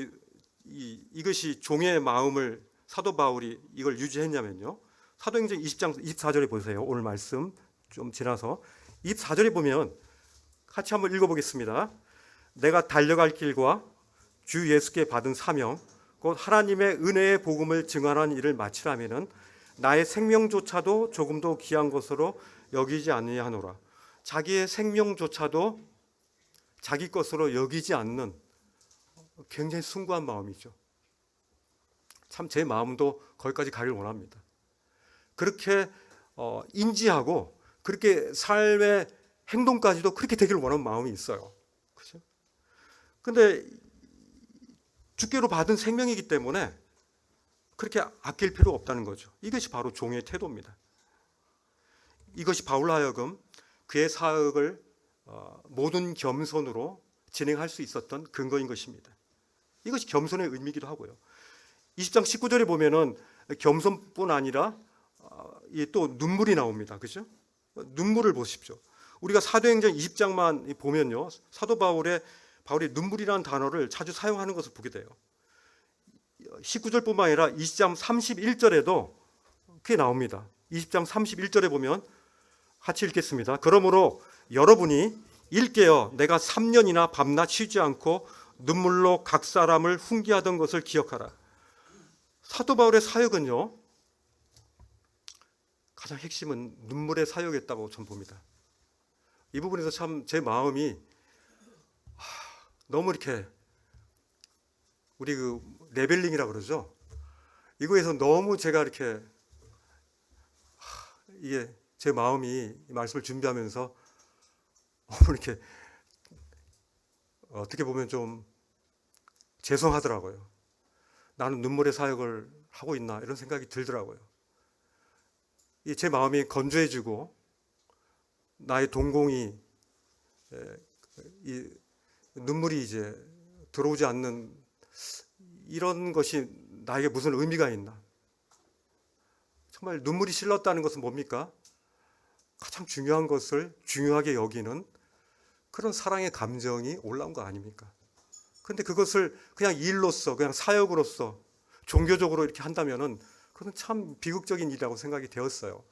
이것이 종의 마음을 사도 바울이 이걸 유지했냐면요. 사도행전 20장 24절에 보세요. 오늘 말씀 좀 지나서 24절에 보면 같이 한번 읽어보겠습니다. 내가 달려갈 길과 주 예수께 받은 사명 곧 하나님의 은혜의 복음을 증언하는 일을 마치라면은 나의 생명조차도 조금도 귀한 것으로 여기지 아니하노라. 자기의 생명조차도 자기 것으로 여기지 않는 굉장히 숭고한 마음이죠. 참 제 마음도 거기까지 가길 원합니다. 그렇게 인지하고 그렇게 삶의 행동까지도 그렇게 되기를 원하는 마음이 있어요. 그렇죠? 근데 주께로 받은 생명이기 때문에 그렇게 아낄 필요가 없다는 거죠. 이것이 바로 종의 태도입니다. 이것이 바울로 하여금 그의 사역을 모든 겸손으로 진행할 수 있었던 근거인 것입니다. 이것이 겸손의 의미이기도 하고요. 20장 19절에 보면은 겸손뿐 아니라 또 눈물이 나옵니다. 그죠? 눈물을 보십시오. 우리가 사도행전 20장만 보면요. 사도 바울이 눈물이라는 단어를 자주 사용하는 것을 보게 돼요. 19절뿐만 아니라 20장 31절에도 그게 나옵니다. 20장 31절에 보면 같이 읽겠습니다. 그러므로 여러분이 일깨어 내가 3년이나 밤낮 쉬지 않고 눈물로 각 사람을 훈계하던 것을 기억하라. 사도 바울의 사역은요, 가장 핵심은 눈물의 사역이었다고 저는 봅니다. 이 부분에서 참 제 마음이 너무 이렇게 우리 그 레벨링이라 그러죠. 이거에서 너무 제가 이렇게 이게 제 마음이 이 말씀을 준비하면서 너무 이렇게 어떻게 보면 좀 죄송하더라고요. 나는 눈물의 사역을 하고 있나 이런 생각이 들더라고요. 제 마음이 건조해지고 나의 동공이 이 눈물이 이제 들어오지 않는 이런 것이 나에게 무슨 의미가 있나? 정말 눈물이 실렀다는 것은 뭡니까? 가장 중요한 것을 중요하게 여기는 그런 사랑의 감정이 올라온 거 아닙니까? 그런데 그것을 그냥 일로서, 그냥 사역으로서, 종교적으로 이렇게 한다면은 그건 참 비극적인 일이라고 생각이 되었어요.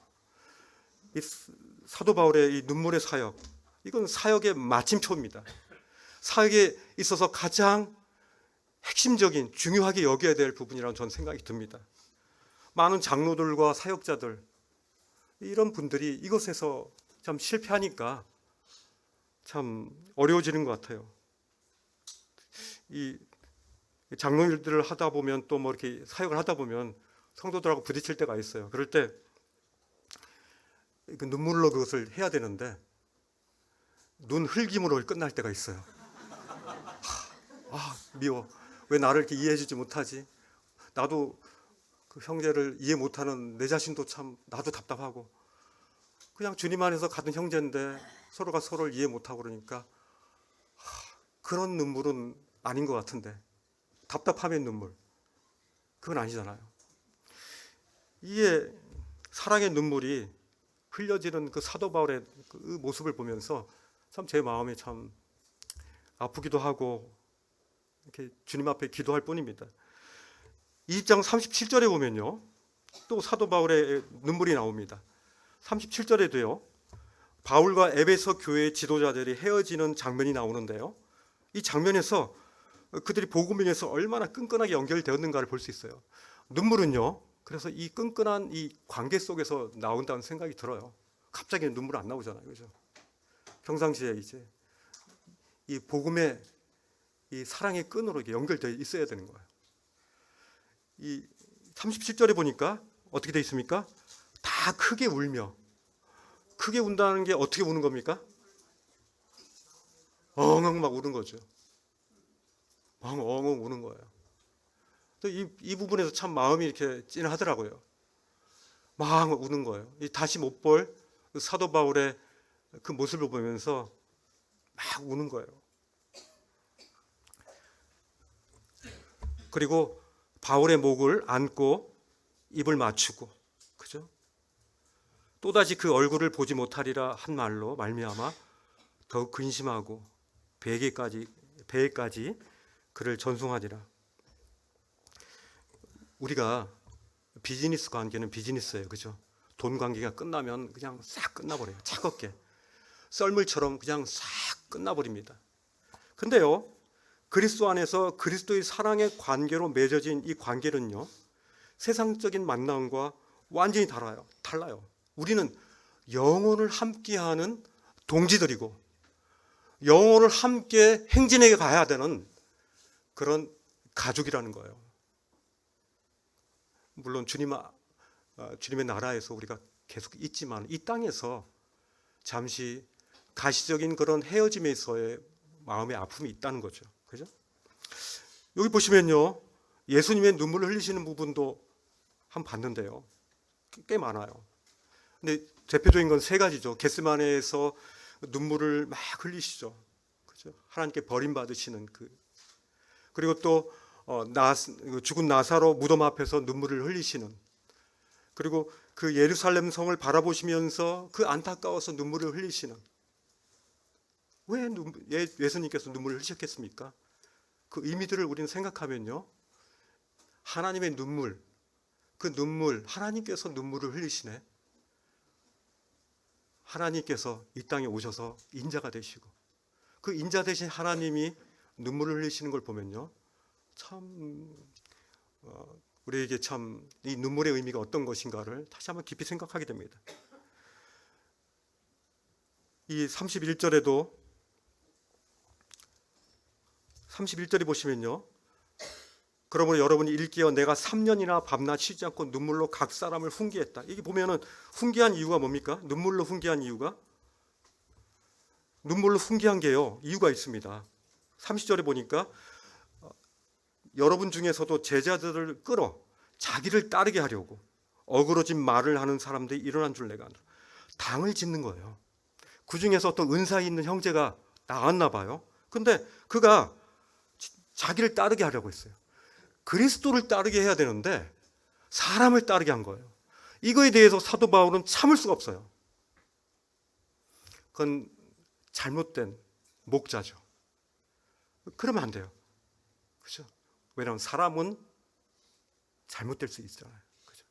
이 사도 바울의 이 눈물의 사역, 이건 사역의 마침표입니다. 사역에 있어서 가장 핵심적인, 중요하게 여겨야 될 부분이라고 저는 생각이 듭니다. 많은 장로들과 사역자들, 이런 분들이 이것에서 참 실패하니까 참 어려워지는 것 같아요. 이 장로일들을 하다 보면 또 뭐 이렇게 사역을 하다 보면 성도들하고 부딪힐 때가 있어요. 그럴 때 눈물로 그것을 해야 되는데 눈 흘김으로 끝날 때가 있어요. 미워. 왜 나를 이렇게 이해해주지 못하지? 나도 그 형제를 이해 못하는 내 자신도 참 나도 답답하고 그냥 주님 안에서 같은 형제인데 서로가 서로를 이해 못하고 그러니까 그런 눈물은 아닌 것 같은데 답답함의 눈물 그건 아니잖아요. 이에 사랑의 눈물이 흘려지는 그 사도 바울의 그 모습을 보면서 참 제 마음이 참 아프기도 하고 이렇게 주님 앞에 기도할 뿐입니다. 20장 37절에 보면요. 또 사도 바울의 눈물이 나옵니다. 37절에도요. 바울과 에베소 교회 지도자들이 헤어지는 장면이 나오는데요. 이 장면에서 그들이 복음을 위해서 얼마나 끈끈하게 연결되었는가를 볼 수 있어요. 눈물은요. 그래서 이 끈끈한 이 관계 속에서 나온다는 생각이 들어요. 갑자기 눈물 안 나오잖아요. 그죠? 평상시에 이제 이 복음의 이 사랑의 끈으로 연결되어 있어야 되는 거예요. 이 37절에 보니까 어떻게 되어 있습니까? 다 크게 울며. 크게 운다는 게 어떻게 우는 겁니까? 엉엉 막 우는 거죠. 엉엉 우는 거예요. 이 부분에서 참 마음이 이렇게 찐하더라고요. 막 우는 거예요. 다시 못 볼 사도 바울의 그 모습을 보면서 막 우는 거예요. 그리고 바울의 목을 안고 입을 맞추고, 그죠? 또다시 그 얼굴을 보지 못하리라 한 말로 말미암아 더욱 근심하고 배에까지 그를 전송하리라. 우리가 비즈니스 관계는 비즈니스예요, 그죠? 돈 관계가 끝나면 그냥 싹 끝나버려요. 차갑게 썰물처럼 그냥 싹 끝나버립니다. 근데요, 그리스도 안에서 그리스도의 사랑의 관계로 맺어진 이 관계는요, 세상적인 만남과 완전히 달라요. 우리는 영혼을 함께하는 동지들이고 영혼을 함께 행진해 가야 되는 그런 가족이라는 거예요. 물론 주님의 나라에서 우리가 계속 있지만 이 땅에서 잠시 가시적인 그런 헤어짐에서의 마음의 아픔이 있다는 거죠. 그죠? 여기 보시면요. 예수님의 눈물을 흘리시는 부분도 한번 봤는데요. 꽤 많아요. 근데 대표적인 건 세 가지죠. 겟세마네에서 눈물을 막 흘리시죠. 그죠? 하나님께 버림받으시는 그리고 또 죽은 나사로 무덤 앞에서 눈물을 흘리시는, 그리고 그 예루살렘 성을 바라보시면서 그 안타까워서 눈물을 흘리시는. 왜 예수님께서 눈물을 흘리셨겠습니까? 그 의미들을 우리는 생각하면요, 하나님의 눈물, 그 눈물, 하나님께서 눈물을 흘리시네. 하나님께서 이 땅에 오셔서 인자가 되시고 그 인자 대신 하나님이 눈물을 흘리시는 걸 보면요, 참 우리에게 참 이 눈물의 의미가 어떤 것인가를 다시 한번 깊이 생각하게 됩니다. 이 31절에도 31절에 보시면요, 그러므로 여러분이 일깨어 내가 3년이나 밤낮 쉬지 않고 눈물로 각 사람을 훈계했다. 이게 보면은 훈계한 이유가 뭡니까? 눈물로 훈계한 이유가, 눈물로 훈계한 게요, 이유가 있습니다. 30절에 보니까 여러분 중에서도 제자들을 끌어 자기를 따르게 하려고 어그러진 말을 하는 사람들이 일어난 줄 내가 안다. 당을 짓는 거예요. 그 중에서 어떤 은사 있는 형제가 나왔나 봐요. 근데 그가 자기를 따르게 하려고 했어요. 그리스도를 따르게 해야 되는데 사람을 따르게 한 거예요. 이거에 대해서 사도 바울은 참을 수가 없어요. 그건 잘못된 목자죠. 그러면 안 돼요. 그렇죠? 왜냐하면 사람은 잘못될 수 있잖아요. 그렇죠?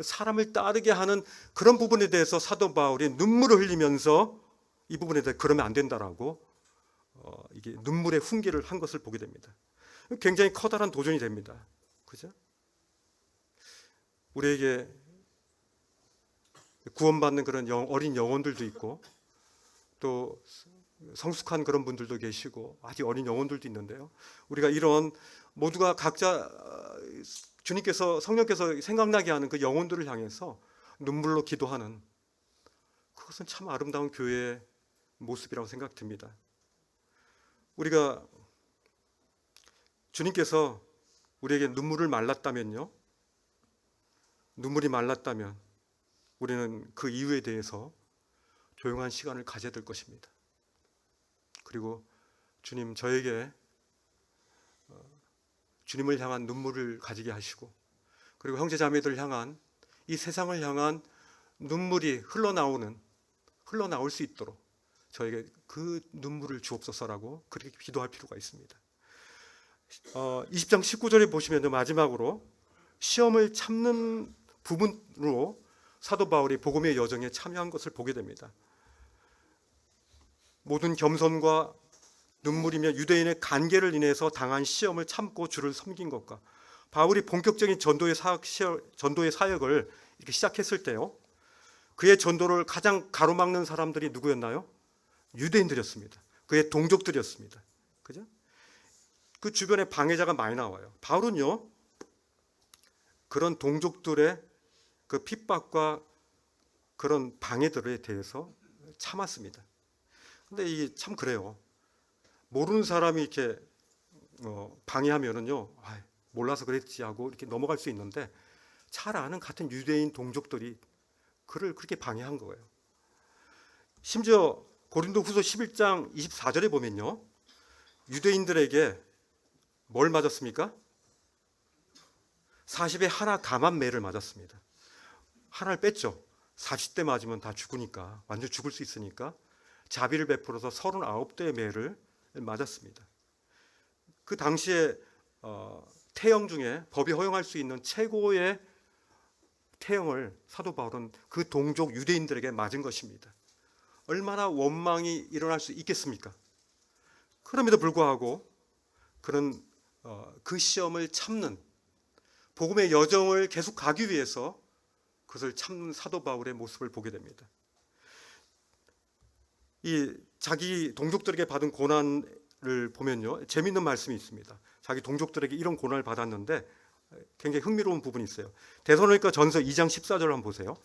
사람을 따르게 하는 그런 부분에 대해서 사도 바울이 눈물을 흘리면서 이 부분에 대해 그러면 안 된다라고 이게 눈물의 훈계를 한 것을 보게 됩니다. 굉장히 커다란 도전이 됩니다. 그죠? 우리에게 구원받는 그런 어린 영혼들도 있고 또 성숙한 그런 분들도 계시고 아직 어린 영혼들도 있는데요. 우리가 이런 모두가 각자 주님께서 성령께서 생각나게 하는 그 영혼들을 향해서 눈물로 기도하는, 그것은 참 아름다운 교회의 모습이라고 생각됩니다. 우리가 주님께서 우리에게 눈물이 말랐다면 우리는 그 이유에 대해서 조용한 시간을 가져야 될 것입니다. 그리고 주님, 저에게 주님을 향한 눈물을 가지게 하시고, 그리고 형제 자매들을 향한, 이 세상을 향한 눈물이 흘러나올 수 있도록 저에게 그 눈물을 주옵소서라고 그렇게 기도할 필요가 있습니다. 20장 19절에 보시면 마지막으로 시험을 참는 부분으로 사도 바울이 복음의 여정에 참여한 것을 보게 됩니다. 모든 겸손과 눈물이며 유대인의 간계를 인해서 당한 시험을 참고 주를 섬긴 것과, 바울이 본격적인 전도의 사역을 이렇게 시작했을 때요, 그의 전도를 가장 가로막는 사람들이 누구였나요? 유대인들이었습니다. 그의 동족들이었습니다. 그죠? 그 주변에 방해자가 많이 나와요. 바울은요, 그런 동족들의 그 핍박과 그런 방해들에 대해서 참았습니다. 근데 이게 참 그래요. 모르는 사람이 이렇게 방해하면은요, 몰라서 그랬지 하고 이렇게 넘어갈 수 있는데, 잘 아는 같은 유대인 동족들이 그를 그렇게 방해한 거예요. 심지어 고린도후서 11장 24절에 보면요, 유대인들에게 뭘 맞았습니까? 40에 하나 감한 매를 맞았습니다. 하나를 뺐죠. 40대 맞으면 다 죽으니까, 완전 죽을 수 있으니까 자비를 베풀어서 39대의 매를 맞았습니다. 그 당시에 태형 중에 법이 허용할 수 있는 최고의 태형을 사도 바울은 그 동족 유대인들에게 맞은 것입니다. 얼마나 원망이 일어날 수 있겠습니까? 그럼에도 불구하고 그런 그 시험을 참는, 복음의 여정을 계속 가기 위해서 그것을 참는 사도 바울의 모습을 보게 됩니다. 이 자기 동족들에게 받은 고난을 보면요, 재미있는 말씀이 있습니다. 자기 동족들에게 이런 고난을 받았는데 굉장히 흥미로운 부분이 있어요. 데살로니가 전서 2장 14절 한번 보세요.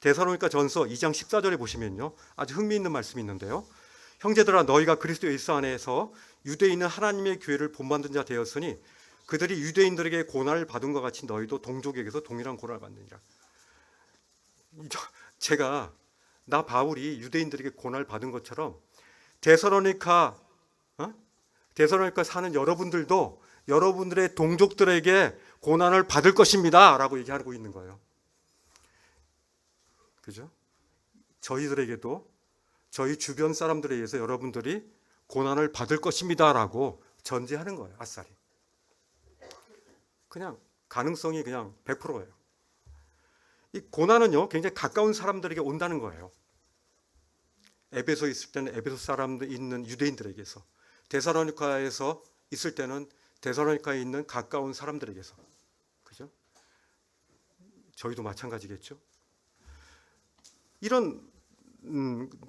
데살로니가 전서 2장 14절에 보시면요, 아주 흥미있는 말씀이 있는데요, 형제들아, 너희가 그리스도 예수 안에서 유대인은 하나님의 교회를 본받는 자 되었으니 그들이 유대인들에게 고난을 받은 것 같이 너희도 동족에게서 동일한 고난을 받느니라. 제가 나 바울이 유대인들에게 고난을 받은 것처럼 데살로니카 사는 여러분들도 여러분들의 동족들에게 고난을 받을 것입니다 라고 얘기하고 있는 거예요. 그죠? 저희들에게도 저희 주변 사람들에 의해서 여러분들이 고난을 받을 것입니다 라고 전제하는 거예요. 아싸리. 그냥 가능성이 그냥 100%예요. 이 고난은요, 굉장히 가까운 사람들에게 온다는 거예요. 에베소에 있을 때는 에베소 사람들 있는 유대인들에게서, 데살로니가에서 있을 때는 데살로니가에 있는 가까운 사람들에게서. 그죠? 저희도 마찬가지겠죠. 이런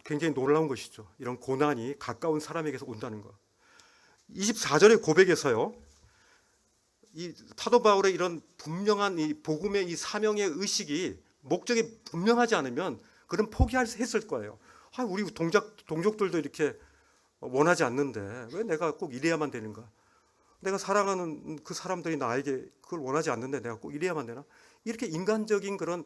굉장히 놀라운 것이죠. 이런 고난이 가까운 사람에게서 온다는 것. 24절의 고백에서요, 이 사도 바울의 이런 분명한 이 복음의 이 사명의 의식이 목적이 분명하지 않으면 그런 포기했을 거예요. 우리 동족들도 이렇게 원하지 않는데 왜 내가 꼭 이래야만 되는가? 내가 사랑하는 그 사람들이 나에게 그걸 원하지 않는데 내가 꼭 이래야만 되나? 이렇게 인간적인 그런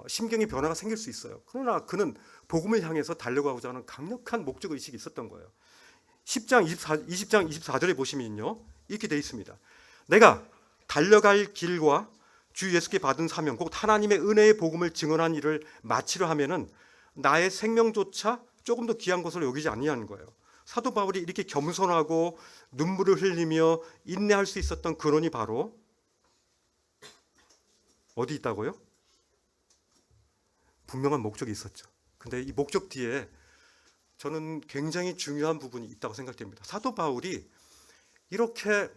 심경의 변화가 생길 수 있어요. 그러나 그는 복음을 향해서 달려가고자 하는 강력한 목적 의식이 있었던 거예요. 20장 24절에 보시면요, 이렇게 되어 있습니다. 내가 달려갈 길과 주 예수께 받은 사명, 곧 하나님의 은혜의 복음을 증언한 일을 마치려 하면은 나의 생명조차 조금 더 귀한 것을 여기지 아니하는 거예요. 사도 바울이 이렇게 겸손하고 눈물을 흘리며 인내할 수 있었던 근원이 바로 어디 있다고요? 분명한 목적이 있었죠. 근데 이 목적 뒤에 저는 굉장히 중요한 부분이 있다고 생각됩니다. 사도 바울이 이렇게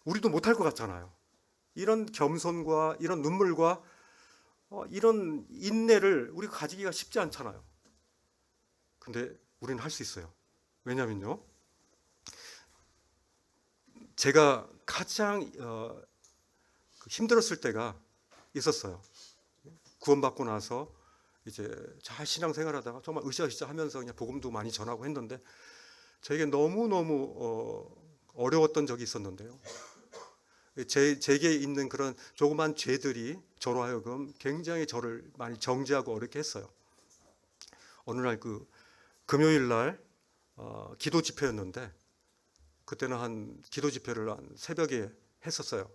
우리도 못할 것 같잖아요. 이런 겸손과 이런 눈물과 이런 인내를 우리가 가지기가 쉽지 않잖아요. 근데 우리는 할 수 있어요. 왜냐면요, 제가 가장 힘들었을 때가 있었어요. 구원받고 나서 이제 잘 신앙생활하다가 정말 으쌰으쌰 하면서 그냥 복음도 많이 전하고 했는데 저에게 너무너무 어려웠던 적이 있었는데요. 제게 있는 그런 조그만 죄들이 저로 하여금 굉장히 저를 많이 정죄하고 어렵게 했어요. 어느 날 그 금요일 날 기도 집회였는데, 그때는 한 기도 집회를 한 새벽에 했었어요.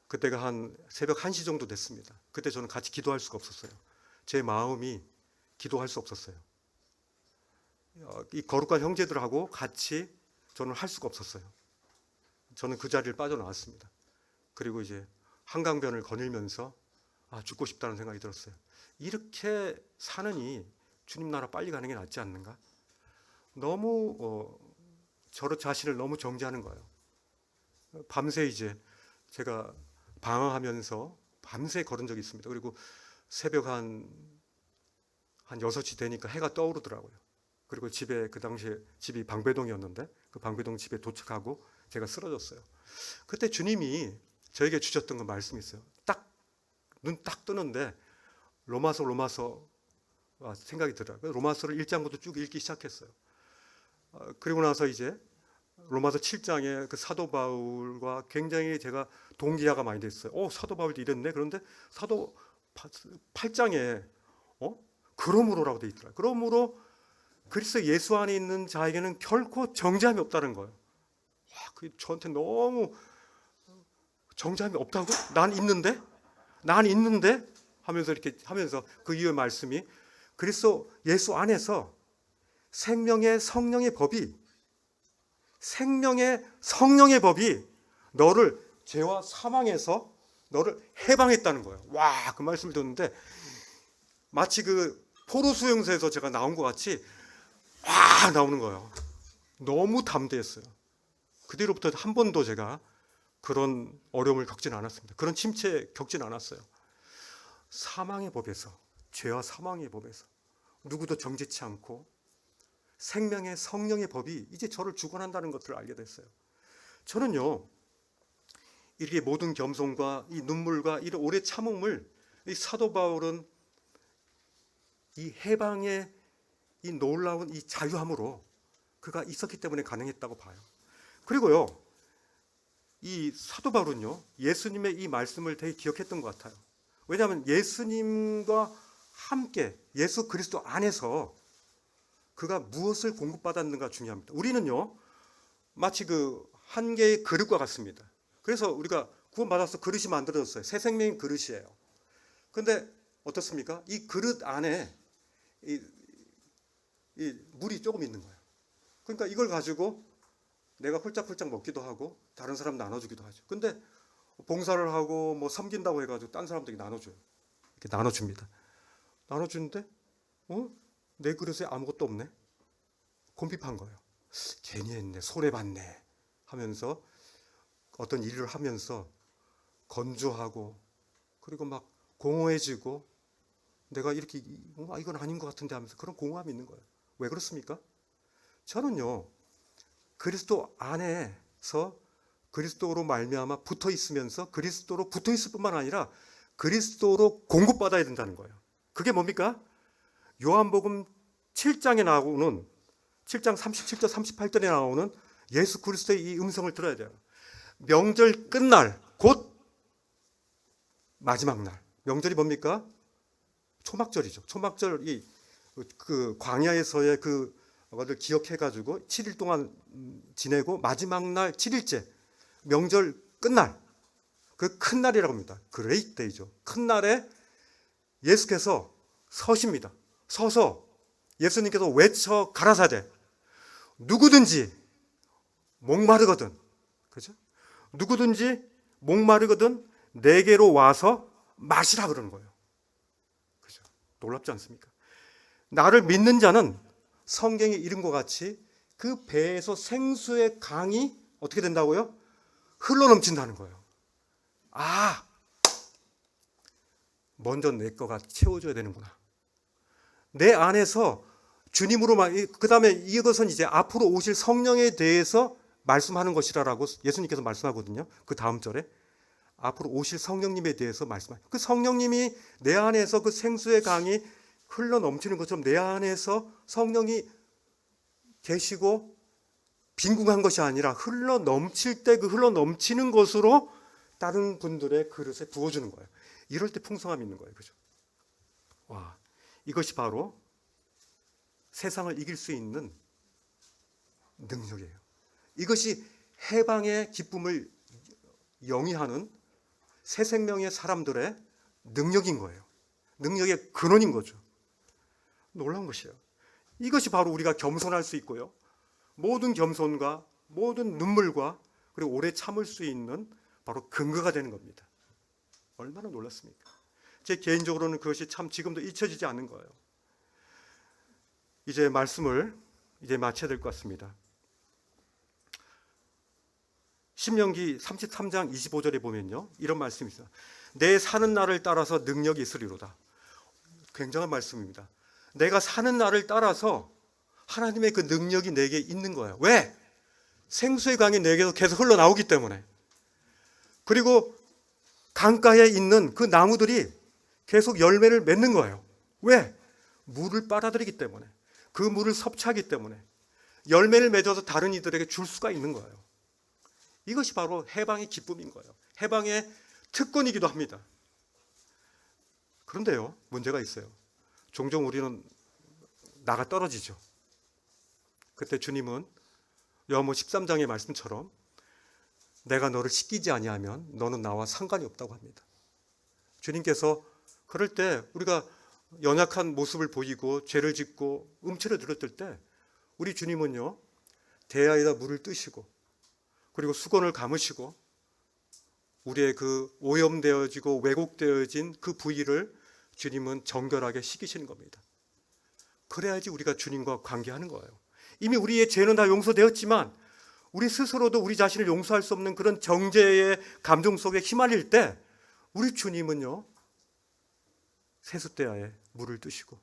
그때가 한 새벽 1시 정도 됐습니다. 그때 저는 같이 기도할 수가 없었어요. 제 마음이 기도할 수 없었어요. 이 거룩한 형제들하고 같이 저는 할 수가 없었어요. 저는 그 자리를 빠져나왔습니다. 그리고 이제 한강변을 거닐면서 죽고 싶다는 생각이 들었어요. 이렇게 사느니 주님 나라 빨리 가는 게 낫지 않는가? 너무 저 자신을 너무 정죄하는 거예요. 밤새 이제 제가 방황하면서 밤새 걸은 적이 있습니다. 그리고 새벽 한 6시 되니까 해가 떠오르더라고요. 그리고 집에, 그 당시에 집이 방배동이었는데 그 방배동 집에 도착하고 제가 쓰러졌어요. 그때 주님이 저에게 주셨던 그 말씀이 있어요. 눈 딱 뜨는데 로마서 생각이 들어요. 로마서를 1장부터 쭉 읽기 시작했어요. 그리고 나서 이제 로마서 7장에 그 사도 바울과 굉장히 제가 동기화가 많이 됐어요. 사도 바울도 이랬네. 그런데 사도 8장에 그러므로라고 돼 있더라고요. 그러므로 그리스도 예수 안에 있는 자에게는 결코 정죄함이 없다는 거예요. 그게 저한테 너무, 정죄함이 없다고? 난 있는데 하면서 이렇게 하면서 그 이후의 말씀이 그리스도 예수 안에서 생명의 성령의 법이 너를 죄와 사망에서 너를 해방했다는 거예요. 그 말씀을 듣는데 마치 그 포로 수용소에서 제가 나온 것 같이 나오는 거예요. 너무 담대했어요. 그 뒤로부터 한 번도 제가 그런 어려움을 겪지는 않았습니다. 그런 침체 겪지는 않았어요. 사망의 법에서, 죄와 사망의 법에서 누구도 정죄치 않고 생명의 성령의 법이 이제 저를 주관한다는 것들을 알게 됐어요. 저는요, 이렇게 모든 겸손과 이 눈물과 이런 오래 참음을 이 사도 바울은 이 해방의 이 놀라운 이 자유함으로 그가 있었기 때문에 가능했다고 봐요. 그리고요, 이 사도 바울은요, 예수님의 이 말씀을 되게 기억했던 것 같아요. 왜냐하면 예수님과 함께 예수 그리스도 안에서 그가 무엇을 공급받았는가 중요합니다. 우리는요, 마치 그 한 개의 그릇과 같습니다. 그래서 우리가 구원받아서 그릇이 만들어졌어요. 새 생명의 그릇이에요. 그런데 어떻습니까? 이 그릇 안에 이 물이 조금 있는 거예요. 그러니까 이걸 가지고 내가 홀짝홀짝 먹기도 하고 다른 사람 나눠주기도 하죠. 근데 봉사를 하고 뭐 섬긴다고 해가지고 딴 사람들이 나눠줘요. 이렇게 나눠줍니다. 나눠주는데 내 그릇에 아무것도 없네. 곰핍한 거예요. 괜히 했네, 손해봤네 하면서 어떤 일을 하면서 건조하고 그리고 막 공허해지고 내가 이렇게 이건 아닌 것 같은데 하면서 그런 공허함이 있는 거예요. 왜 그렇습니까? 저는요, 그리스도 안에서 그리스도로 말미암아 붙어 있으면서 그리스도로 붙어 있을 뿐만 아니라 그리스도로 공급받아야 된다는 거예요. 그게 뭡니까? 요한복음 7장에 나오는 7장 37절 38절에 나오는 예수 그리스도의 이 음성을 들어야 돼요. 명절 끝날 곧 마지막 날. 명절이 뭡니까? 초막절이죠. 초막절이 그 광야에서의 그것을 기억해 가지고 7일 동안 지내고 마지막 날 7일째 명절 끝날 그 큰 날이라고 합니다. 그레이트 데이죠. 큰 날에 예수께서 서십니다. 서서 예수님께서 외쳐 가라사대 누구든지 목마르거든, 그죠? 누구든지 목마르거든 내게로 와서 마시라 그러는 거예요. 그죠? 놀랍지 않습니까? 나를 믿는 자는 성경에 이른 것 같이 그 배에서 생수의 강이 어떻게 된다고요? 흘러넘친다는 거예요. 아, 먼저 내 거가 채워줘야 되는구나. 내 안에서 주님으로 그 다음에 이것은 이제 앞으로 오실 성령에 대해서 말씀하는 것이라고 예수님께서 말씀하거든요. 그 다음 절에 앞으로 오실 성령님에 대해서 말씀하는 그 성령님이 내 안에서 그 생수의 강이 흘러 넘치는 것처럼 내 안에서 성령이 계시고 빈궁한 것이 아니라 흘러 넘칠 때 그 흘러 넘치는 것으로 다른 분들의 그릇에 부어주는 거예요. 이럴 때 풍성함이 있는 거예요. 그죠? 와, 이것이 바로 세상을 이길 수 있는 능력이에요. 이것이 해방의 기쁨을 영위하는 새 생명의 사람들의 능력인 거예요. 능력의 근원인 거죠. 놀라운 것이에요. 이것이 바로 우리가 겸손할 수 있고요. 모든 겸손과 모든 눈물과 그리고 오래 참을 수 있는 바로 근거가 되는 겁니다. 얼마나 놀랐습니까? 제 개인적으로는 그것이 참 지금도 잊혀지지 않는 거예요. 이제 말씀을 마쳐야 될 것 같습니다. 신명기 33장 25절에 보면요, 이런 말씀이 있어요. 내 사는 날을 따라서 능력이 있으리로다. 굉장한 말씀입니다. 내가 사는 날을 따라서 하나님의 그 능력이 내게 있는 거예요. 왜? 생수의 강이 내게서 계속 흘러나오기 때문에. 그리고 강가에 있는 그 나무들이 계속 열매를 맺는 거예요. 왜? 물을 빨아들이기 때문에. 그 물을 섭취하기 때문에 열매를 맺어서 다른 이들에게 줄 수가 있는 거예요. 이것이 바로 해방의 기쁨인 거예요. 해방의 특권이기도 합니다. 그런데요, 문제가 있어요. 종종 우리는 나가 떨어지죠. 그때 주님은 요한복음 13장의 말씀처럼 내가 너를 씻기지 아니하면 너는 나와 상관이 없다고 합니다. 주님께서 그럴 때 우리가 연약한 모습을 보이고 죄를 짓고 음치를 들었을 때 우리 주님은요, 대야에다 물을 뜨시고 그리고 수건을 감으시고 우리의 그 오염되어지고 왜곡되어진 그 부위를 주님은 정결하게 씻기시는 겁니다. 그래야지 우리가 주님과 관계하는 거예요. 이미 우리의 죄는 다 용서되었지만 우리 스스로도 우리 자신을 용서할 수 없는 그런 정죄의 감정 속에 휘말릴 때 우리 주님은요, 세숫대야에 물을 뜨시고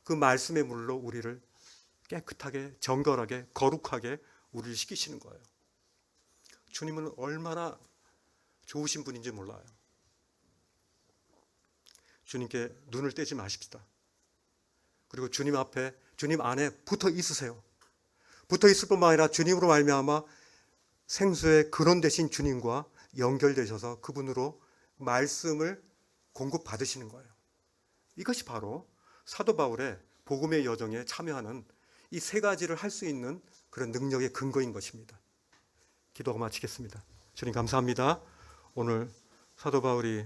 그 말씀의 물로 우리를 깨끗하게 정결하게 거룩하게 우리를 씻기시는 거예요. 주님은 얼마나 좋으신 분인지 몰라요. 주님께 눈을 떼지 마십시다. 그리고 주님 앞에, 주님 안에 붙어 있으세요. 붙어 있을 뿐만 아니라 주님으로 말미암아 생수의 근원 되신 주님과 연결되셔서 그분으로 말씀을 공급받으시는 거예요. 이것이 바로 사도 바울의 복음의 여정에 참여하는 이 세 가지를 할 수 있는 그런 능력의 근거인 것입니다. 기도하고 마치겠습니다. 주님 감사합니다. 오늘 사도 바울이